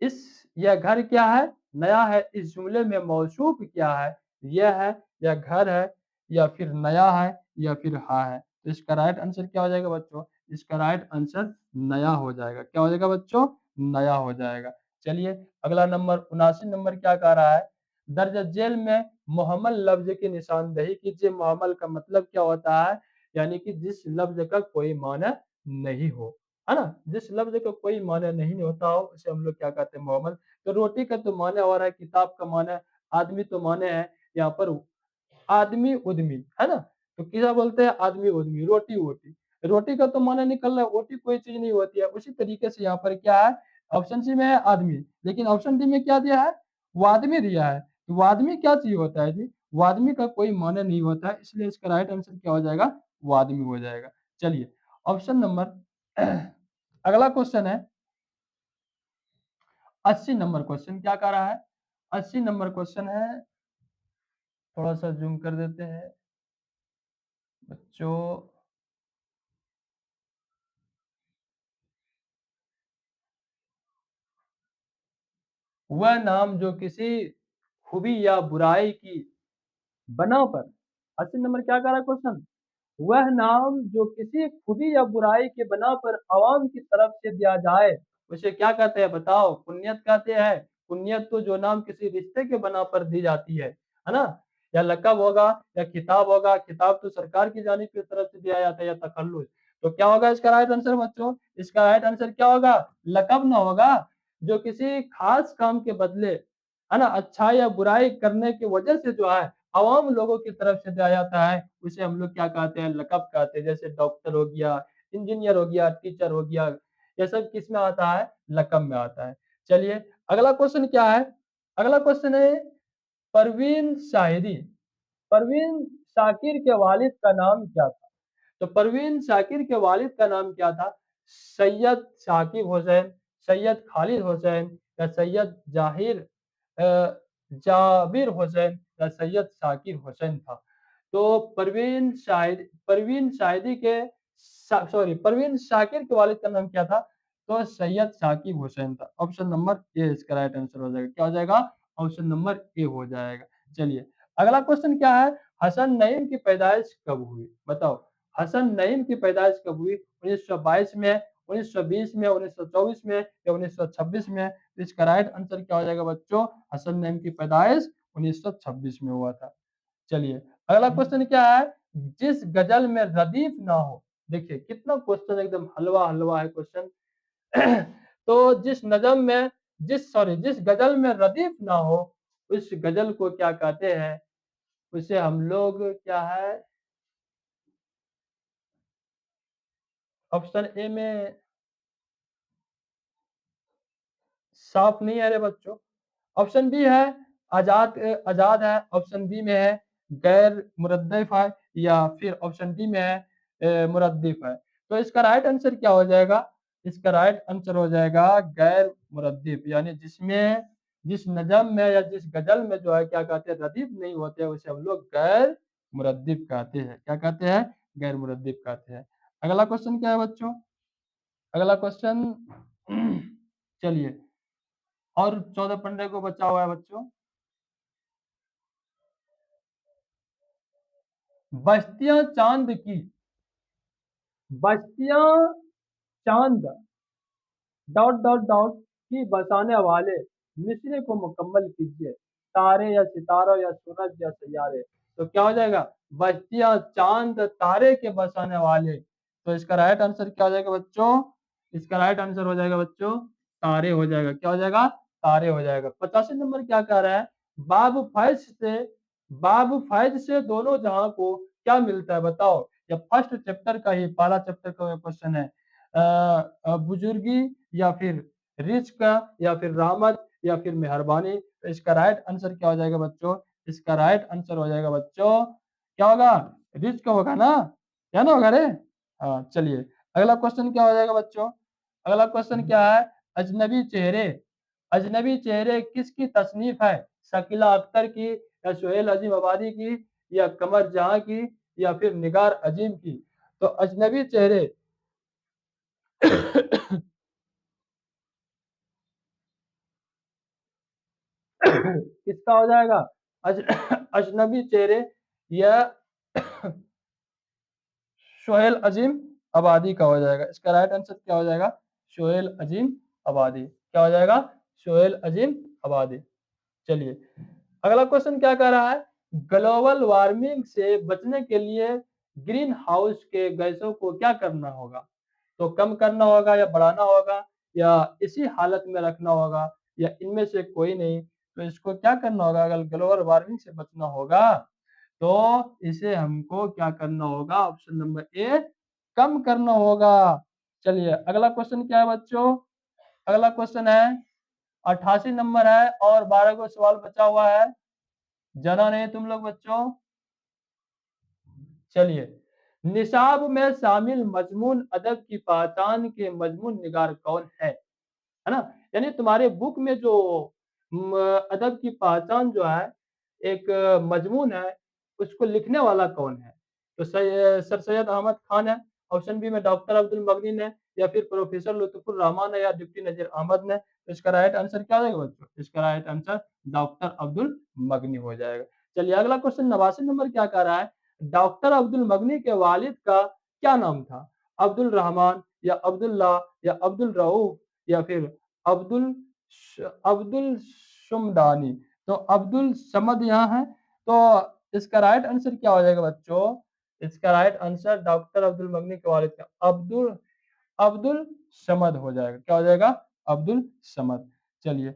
इस यह घर क्या है? नया है, इस जुमले में मौसूफ क्या है? यह है या घर है या फिर नया है या फिर हाँ है? तो इसका राइट आंसर क्या हो जाएगा बच्चों? इसका राइट आंसर नया हो जाएगा। क्या हो जाएगा बच्चों? नया हो जाएगा। चलिए, अगला नंबर 79 नंबर क्या कह रहा है? दर्ज झेल में मुहम्मल लफ्ज़ की निशानदेही कीजिए। मुहम्मल का मतलब क्या होता है? यानी कि जिस लफ्ज़ का कोई माना नहीं हो। है ना? जिस लफ्ज़ का कोई माने नहीं होता हो उसे हम लोग क्या कहते हैं? मुहम्मल। तो रोटी का तो माने हो रहा है, किताब का माने, आदमी तो माने है यहाँ पर आदमी-उद्मी, है ना? तो क्या बोलते हैं? आदमी-उद्मी, रोटी-वोटी। रोटी का तो माने निकल रहा है, वोटी कोई चीज़ नहीं होती है। उसी तरीके से यहाँ पर क्या है? ऑप्शन सी में है आदमी, लेकिन ऑप्शन डी में क्या दिया है? वादमी दिया है। तो वादमी क्या चीज़ होता है जी? वादमी का कोई माने नहीं होता है, इसलिए इसका राइट आंसर क्या हो जाएगा? वादमी हो जाएगा। चलिए, ऑप्शन नंबर अगला क्वेश्चन है 80 नंबर क्वेश्चन क्या कह रहा है? 80 नंबर क्वेश्चन है, थोड़ा-सा ज़ूम कर देते हैं बच्चों। वह नाम जो किसी खूबी या बुराई की बना पर 80 नंबर क्या कह रहा है क्वेश्चन? वह नाम जो किसी खूबी या बुराई के बना पर अवाम की तरफ से दिया जाए, उसे क्या कहते हैं बताओ? कुन्यत कहते हैं। कुन्यत तो जो नाम किसी रिश्ते के बना पर दी जाती है ना? या लक़ब होगा या खिताब होगा, खिताब तो सरकार की जानिब की तरफ से दिया जाता है या तखल्लुस। तो क्या होगा इसका राइट आंसर बच्चों? इसका राइट आंसर क्या होगा? लक़ब ना होगा, जो किसी खास काम के बदले, है ना? अच्छाई या बुराई करने की वजह से जो है आवाम लोगों की तरफ से दिया जाता है, उसे हम लोग क्या कहते हैं? लक़ब कहते हैं। जैसे डॉक्टर हो गया, इंजीनियर हो गया, टीचर हो गया, ये सब किसमें आता है? लक़ब में आता है। चलिए, अगला क्वेश्चन क्या है? अगला क्वेश्चन है परवीन शाहिदी। परवीन शाकिर के वालिद का नाम क्या था? तो परवीन शाकिर के वालिद का नाम क्या था? सैयद शाकिब हुसैन, सैयद खालिद हुसैन या सैयद जाबिर हुसैन या सैयद शाकिर हुसैन था। तो परवीन शाकिर के वालिद का नाम क्या था? तो सैयद शाकिब हुसैन था। ऑप्शन नंबर ए इसका राइट आंसर हो जाएगा। क्या हो जाएगा? ऑप्शन नंबर ए हो जाएगा। चलिए, अगला क्वेश्चन क्या है? हसन नईम की पैदाइश कब हुई? बताओ। हसन नईम की पैदाइश कब हुई? 1922 में, 1920 में, 1924 में या 1926 में? तो इसका राइट आंसर क्या हो जाएगा बच्चों? हसन नईम की पैदाइश 1926 में हुआ था। चलिए, अगला क्वेश्चन क्या है? जिस गज़ल में रदीफ ना हो, देखिए कितना क्वेश्चन एकदम हलवा-हलवा है क्वेश्चन। तो जिस गज़ल में रदीफ ना हो, उस गजल को क्या कहते हैं? उसे हम लोग क्या है, ऑप्शन ए में साफ नहीं है रे बच्चों। ऑप्शन बी है आजाद है, ऑप्शन बी में है गैर मुरद्दिफ है, या फिर ऑप्शन डी में है मुरद्दिफ है। तो इसका राइट आंसर क्या हो जाएगा? इसका राइट आंसर हो जाएगा गैर मुरद्दिफ, यानी जिसमें जिस नज़म में या जिस गजल में जो है क्या कहते हैं, रदीफ नहीं होते, उसे हम लोग गैर मुरद्दिफ कहते हैं। क्या कहते हैं? गैर मुरद्दिफ कहते हैं। अगला क्वेश्चन क्या है बच्चों? अगला क्वेश्चन चलिए, और 14 पंद्रह को बचा हुआ है बच्चों। बस्तियां चांद की, बस्तियां चांद डॉट डॉट डॉट की बसाने वाले मिसरे को मुकम्मल कीजिए, तारे या सितारों या सूरज या सैयारे। तो क्या हो जाएगा? बस्तियां चांद तारे के बसाने वाले। तो इसका राइट आंसर क्या हो जाएगा बच्चों? इसका राइट आंसर हो जाएगा बच्चों तारे हो जाएगा। क्या हो जाएगा? तारे हो जाएगा। 85 नंबर क्या कह रहा है? बाब फैज से बाब फैज से दोनों जहां को क्या मिलता है बताओ। ये फर्स्ट चैप्टर का ही पहला चैप्टर का क्वेश्चन है। बुजुर्गी या फिर रिज्क या फिर रहमत या फिर मेहरबानी। तो इसका राइट आंसर क्या हो जाएगा बच्चों? इसका राइट आंसर हो जाएगा बच्चों, क्या होगा? रिज्क होगा ना, क्या ना होगा रे? हाँ चलिए, अगला क्वेश्चन क्या हो जाएगा बच्चों? अगला क्वेश्चन क्या है? अजनबी चेहरे, अजनबी चेहरे किसकी तसनीफ है? शकीला अख्तर की, या सोहेल अजीम आबादी की, या कमर जहां की, या फिर निगार अजीम की। तो अजनबी चेहरे किसका हो जाएगा? अज, अजनबी चेहरे या सोहेल अजीम आबादी का हो जाएगा। इसका राइट आंसर क्या हो जाएगा? सोहेल अजीम आबादी। क्या हो जाएगा? सोहेल अजीम आबादी। चलिए, अगला क्वेश्चन क्या कह रहा है? ग्लोबल वार्मिंग से बचने के लिए ग्रीन हाउस के गैसों को क्या करना होगा? तो कम करना होगा, या बढ़ाना होगा, या इसी हालत में रखना होगा, या इनमें से कोई नहीं। तो इसको क्या करना होगा? अगर ग्लोबल वार्मिंग से बचना होगा तो इसे हमको क्या करना होगा? ऑप्शन नंबर ए, कम करना होगा। चलिए, अगला क्वेश्चन क्या है बच्चों? अगला क्वेश्चन है 88 नंबर है, और 12 को सवाल बचा हुआ है। जना नहीं तुम लोग बच्चों। चलिए, निसाब में शामिल मजमून अदब की पहचान के मजमून निगार कौन है ना? यानी तुम्हारे बुक में जो अदब की पहचान जो है, एक मजमून है, उसको लिखने वाला कौन है? तो सर सैयद अहमद खान है, ऑप्शन बी में डॉक्टर अब्दुल मगनी ने, या फिर प्रोफेसर लुत्फुर रहमान है, या डिप्टी नजीर अहमद ने। तो इसका राइट आंसर क्या हो जाएगा बच्चों? इसका राइट आंसर डॉक्टर अब्दुल मगनी हो जाएगा। चलिए, अगला क्वेश्चन 89 नंबर क्या कह रहा है? डॉक्टर अब्दुल मगनी के वालिद का क्या नाम था? अब्दुल रहमान, या अब्दुल्ला, या अब्दुल रऊफ, या फिर अब्दुल अब्दुल शुमदानी। तो अब्दुल समद यहाँ है। तो इसका राइट आंसर क्या हो जाएगा बच्चों? इसका राइट आंसर डॉक्टर अब्दुल मगनी के वालिद का अब्दुल अब्दुल समद हो जाएगा। क्या हो जाएगा? अब्दुल समद। चलिए,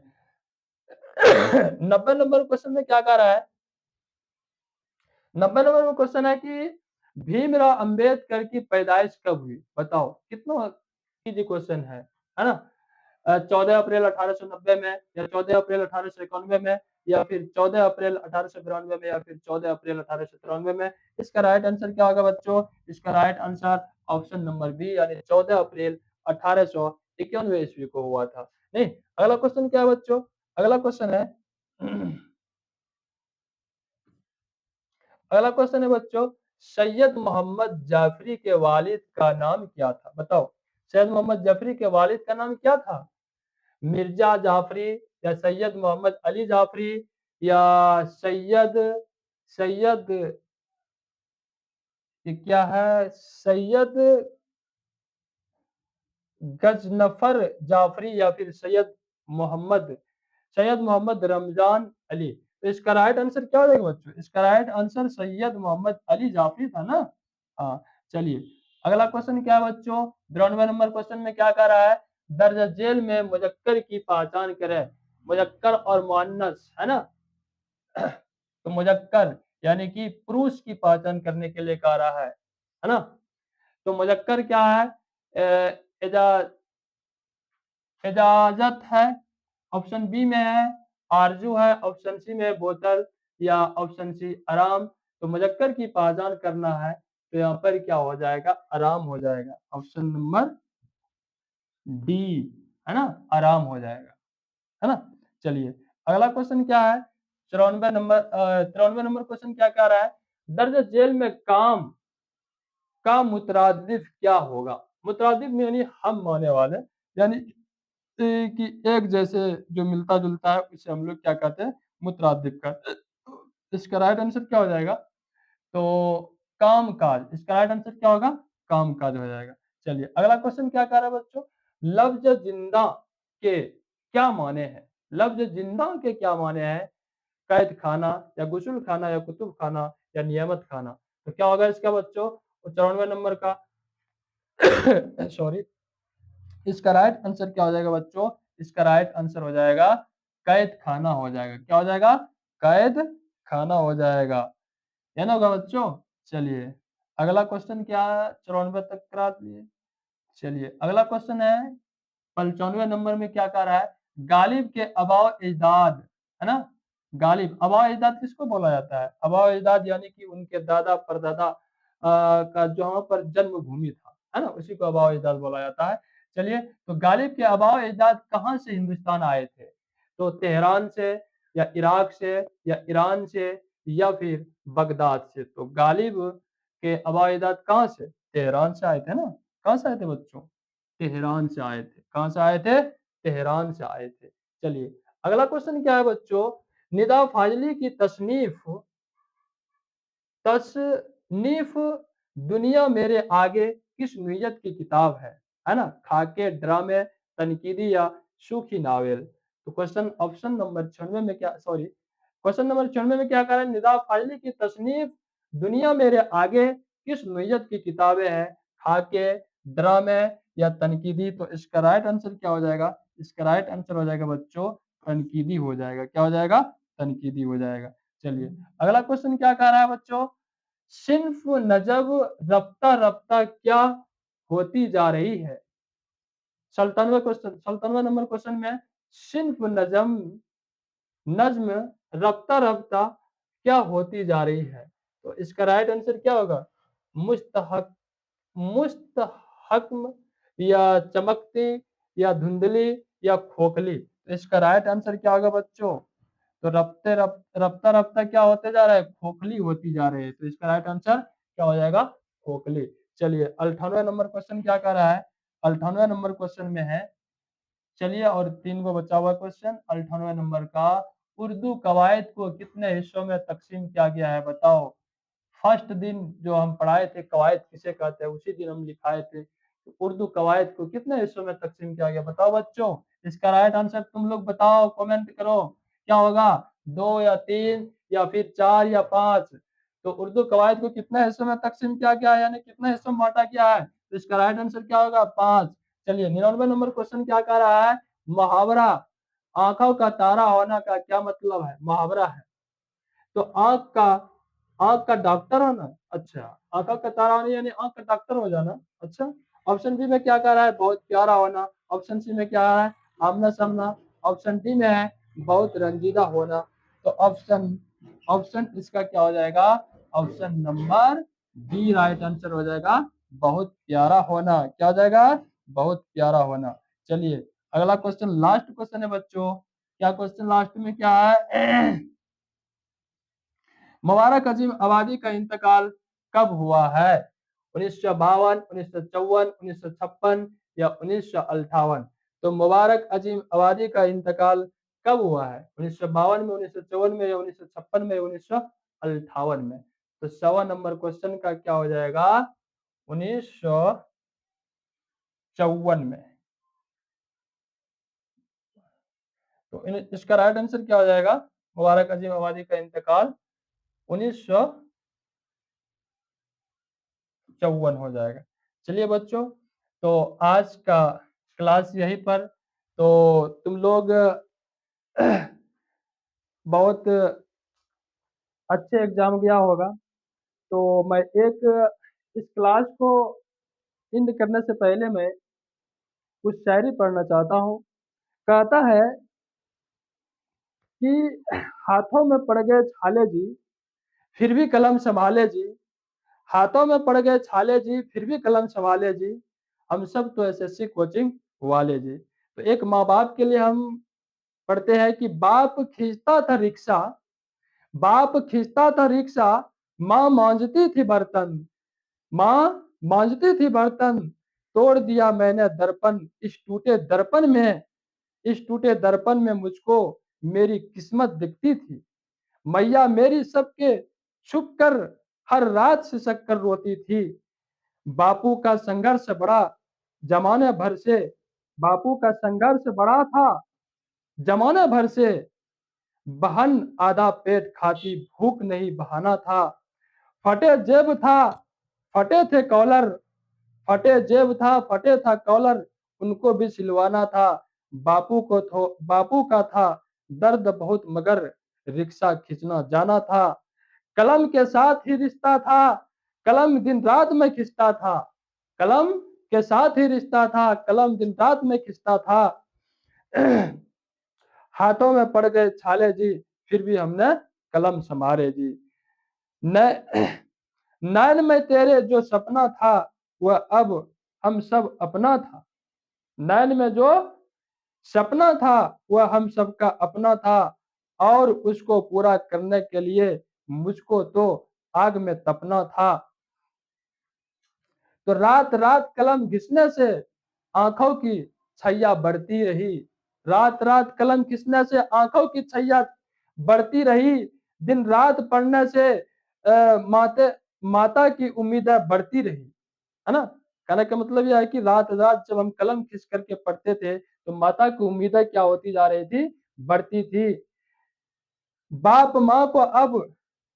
90 नंबर क्वेश्चन में क्या कह रहा है? 90 नंबर में क्वेश्चन है कि भीमराव अंबेडकर की पैदाइश कब हुई? बताओ, कितना इजी क्वेश्चन है ना? 14 अप्रैल 1890 में, या 14 अप्रैल 1891 में, या फिर 14 अप्रैल 1892 में, या फिर 14 अप्रैल 1893 में। इसका राइट आंसर क्या होगा बच्चों? इसका right answer option number B, यानी 14 अप्रैल 1891 ईस्वी को हुआ था। नहीं, अगला क्वेश्चन क्या है बच्चों? अगला क्वेश्चन है अगला क्वेश्चन है बच्चों, सैयद मोहम्मद जाफरी के वालिद का नाम क्या था? बताओ, सैयद मोहम्मद जाफरी के वालिद का नाम क्या था? मिर्जा जाफरी, या सैयद मोहम्मद अली जाफरी, या सैयद सैयद ये क्या है, सैयद गजनफर जाफरी, या फिर सैयद मोहम्मद रमजान अली। तो इसका राइट आंसर क्या हो जाएगा बच्चों? इसका राइट आंसर सैयद मोहम्मद अली जाफरी था ना। हाँ चलिए, अगला क्वेश्चन क्या है बच्चों? 92 नंबर क्वेश्चन में क्या कह रहा है? दर्ज झेल में मुजक्कर की पहचान करें। मुजक्कर और मुअन्नस है ना, तो मुज़क्कर यानी कि पुरुष की पहचान करने के लिए कह रहा है ना? तो मुज़क्कर क्या है? एजा इजाज़त है, ऑप्शन बी में है, आरज़ू है, ऑप्शन सी में है बोतल या ऑप्शन सी आराम। तो मुज़क्कर की पहचान करना है, तो यहाँ पर क्या हो जाएगा? आराम हो जाएगा। ऑप्शन नंबर डी, है ना? आराम हो जाएगा, है ना? चलिए, अगला क्वेश्चन क्या है? 93 नंबर क्वेश्चन क्या कह रहा है? दर्ज झेल में काम का मुतरादिफ क्या होगा? मुतरादिफ में यानी हम माने वाले, यानी कि एक जैसे जो मिलता-जुलता है उसे हम लोग क्या कहते हैं? मुतरादिफ कहते हैं। तो इसका राइट आंसर क्या हो जाएगा? तो काम-काज, इसका राइट आंसर क्या होगा? काम-काज हो जाएगा। चलिए, अगला क्वेश्चन क्या कह रहा है बच्चों? लफ्ज़ ज़िंदा के क्या माने हैं? लफ्ज़ ज़िंदा के क्या माने हैं? कैद खाना या गुस्ल खाना या कुतुब खाना या नियामत खाना। तो क्या होगा इसका बच्चों? 94 नंबर का सॉरी, इसका राइट आंसर क्या हो जाएगा बच्चों? इसका राइट आंसर हो जाएगा कैद खाना हो जाएगा। क्या हो जाएगा? कैद खाना हो जाएगा। है ना होगा बच्चों? चलिए, अगला क्वेश्चन क्या है? 94 तक करा दिए। चलिए, अगला क्वेश्चन है 95 नंबर में क्या कह रहा है? गालिब के आबा-ओ-अजदाद, है ना? गालिब, आबा-ओ-अजदाद किसको बोला जाता है? आबा-ओ-अजदाद यानी कि उनके दादा-परदादा का जहाँ पर जन्मभूमि था, है ना? उसी को आबा-ओ-अजदाद बोला जाता है। चलिए, तो गालिब के आबा-ओ-अजदाद कहाँ से हिंदुस्तान आए थे? तो तेहरान से या इराक से या ईरान से या फिर बगदाद से। तो गालिब के आबा-ओ-अजदाद कहाँ से? तेहरान से आए थे ना? कहाँ से आए थे बच्चों? तेहरान से आए थे। कहाँ से आए थे? तेहरान से आए थे। चलिए, अगला क्वेश्चन क्या है बच्चों? निदा फ़ाज़ली की तसनीफ़ दुनिया मेरे आगे किस नौइयत की किताब है ना? खाके, ड्रामे, तनकीदी या सूखी नावल। तो क्वेश्चन ऑप्शन नंबर 96 में क्या सॉरी क्वेश्चन नंबर 96 में क्या कह रहा है? निदा फ़ाज़ली की तसनीफ़ दुनिया मेरे आगे किस नौइयत की किताबें हैं? खाके, ड्रामे या तनकीदी। तो इसका राइट आंसर क्या हो जाएगा? इसका राइट आंसर हो जाएगा बच्चों तनकीदी हो जाएगा। क्या हो जाएगा? तनकीदी हो जाएगा। चलिए, अगला क्वेश्चन क्या कह रहा है बच्चों? सिन्फ नजब रफ्ता-रफ्ता क्या होती जा रही है? 97 नंबर क्वेश्चन में सिन्फ नज़्म रफ्ता-रफ्ता क्या होती जा रही है? तो इसका राइट आंसर क्या होगा? मुस्तहक मुस्तहकम या चमकती या धुंधली या खोखली। तो इसका राइट आंसर क्या होगा बच्चों? तो रफ्ता-रफ्ता क्या होते जा रहा है? खोखली होती जा रही है। तो इसका राइट आंसर क्या हो जाएगा? खोखली। चलिए, 98 नंबर क्वेश्चन क्या कह रहा है? 98 नंबर क्वेश्चन में है, चलिए और 3 गो बचा हुआ क्वेश्चन 98 नंबर का, उर्दू कवायद को कितने हिस्सों में तक़सीम किया गया है बताओ? फर्स्ट दिन जो हम पढ़ाए थे कवायद किसे कहते हैं, उसी दिन हम लिखाए थे। तो उर्दू कवायद को कितने हिस्सों में तक़सीम किया गया बताओ बच्चों? इसका राइट आंसर तुम लोग बताओ, कमेंट करो। क्या होगा? 2 या 3 या फिर 4 या 5? तो उर्दू कवायद को कितने हिस्सों में तक़सीम किया गया है, यानी कितने हिस्सों में बाँटा गया है? तो इसका राइट आंसर क्या होगा? 5। चलिए, 99 नंबर क्वेश्चन क्या कह रहा है? मुहावरा, आँखों का तारा होना का क्या मतलब है? मुहावरा है। तो आँख का डॉक्टर होना, अच्छा, आँखों का तारा होना यानी आँख का डॉक्टर हो जाना, अच्छा। ऑप्शन बी में क्या कह रहा है? बहुत प्यारा होना। ऑप्शन सी में क्या है? आमना-सामना। ऑप्शन डी में है बहुत रंजीदा होना। तो ऑप्शन ऑप्शन इसका क्या हो जाएगा? Option number D right answer हो जाएगा, बहुत प्यारा होना। क्या हो जाएगा? बहुत प्यारा होना। चलिए, अगला क्वेश्चन लास्ट क्वेश्चन है बच्चों। क्या क्वेश्चन लास्ट में क्या है? मुबारक अजीम आबादी का इंतकाल कब हुआ है? 1952, 1954, 1956 या 1958? तो मुबारक अजीम आबादी का इंतकाल कब हुआ है? 1952 में, 1954 में या 1956 में, 1958 में? तो 100 नंबर क्वेश्चन का क्या हो जाएगा? 1954 में। तो इसका राइट आंसर क्या हो जाएगा? मुबारक अजीम आबादी का इंतकाल 1954 हो जाएगा। चलिए बच्चों, तो आज का क्लास यहीं पर, तो तुम लोग बहुत अच्छे एग्जाम गया होगा। तो मैं एक इस क्लास को एंड करने से पहले मैं कुछ शायरी पढ़ना चाहता हूँ। कहता है कि हाथों में पड़ गए छाले जी, फिर भी कलम संभाले जी। हाथों में पड़ गए छाले जी, फिर भी कलम संभाले जी। हम सब तो एसएससी कोचिंग वाले जी। तो एक माँ बाप के लिए हम पढ़ते हैं कि बाप खींचता था रिक्शा, बाप खींचता था रिक्शा, माँ मांझती थी बर्तन, माँ मांझती थी बर्तन। तोड़ दिया मैंने दर्पण, इस टूटे दर्पण में मुझको मेरी किस्मत दिखती थी। मैया मेरी सबके छुप कर हर रात सिसक कर रोती थी। बापू का संघर्ष बड़ा जमाने भर से, बापू का संघर्ष बड़ा था जमाने भर से। बहन आधा पेट खाती, भूख नहीं बहाना था। फटे जेब था, फटे थे कॉलर, फटे जेब था, फटे था कॉलर, उनको भी सिलवाना था। बापू का था दर्द बहुत, मगर रिक्शा खींचना जाना था। कलम के साथ ही रिश्ता था, कलम दिन रात में खिंचता था, कलम के साथ ही रिश्ता था, कलम दिन रात में खिंचता था। हाथों में पड़ गए छाले जी, फिर भी हमने कलम संभाले जी। न नैन में तेरे जो सपना था, वह अब हम सब अपना था। नैन में जो सपना था, वह हम सबका अपना था। और उसको पूरा करने के लिए मुझको तो आग में तपना था। तो रात रात कलम घिसने से आंखों की छैया बढ़ती रही, रात रात कलम घिसने से आंखों की छैया बढ़ती रही। दिन रात पढ़ने से माते माता की उम्मीदें बढ़ती रही, है ना। कहने का मतलब यह है कि रात रात जब हम कलम खींच करके पढ़ते थे तो माता की उम्मीदें क्या होती जा रही थी, बढ़ती थी। बाप माँ को अब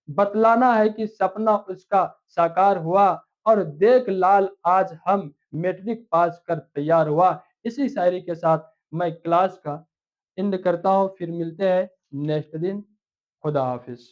बतलाना है कि सपना उसका साकार हुआ, और देख लाल आज हम मैट्रिक पास कर तैयार हुआ। इसी शायरी के साथ मैं क्लास का एंड करता हूँ, फिर मिलते हैं नेक्स्ट दिन। खुदा हाफिज।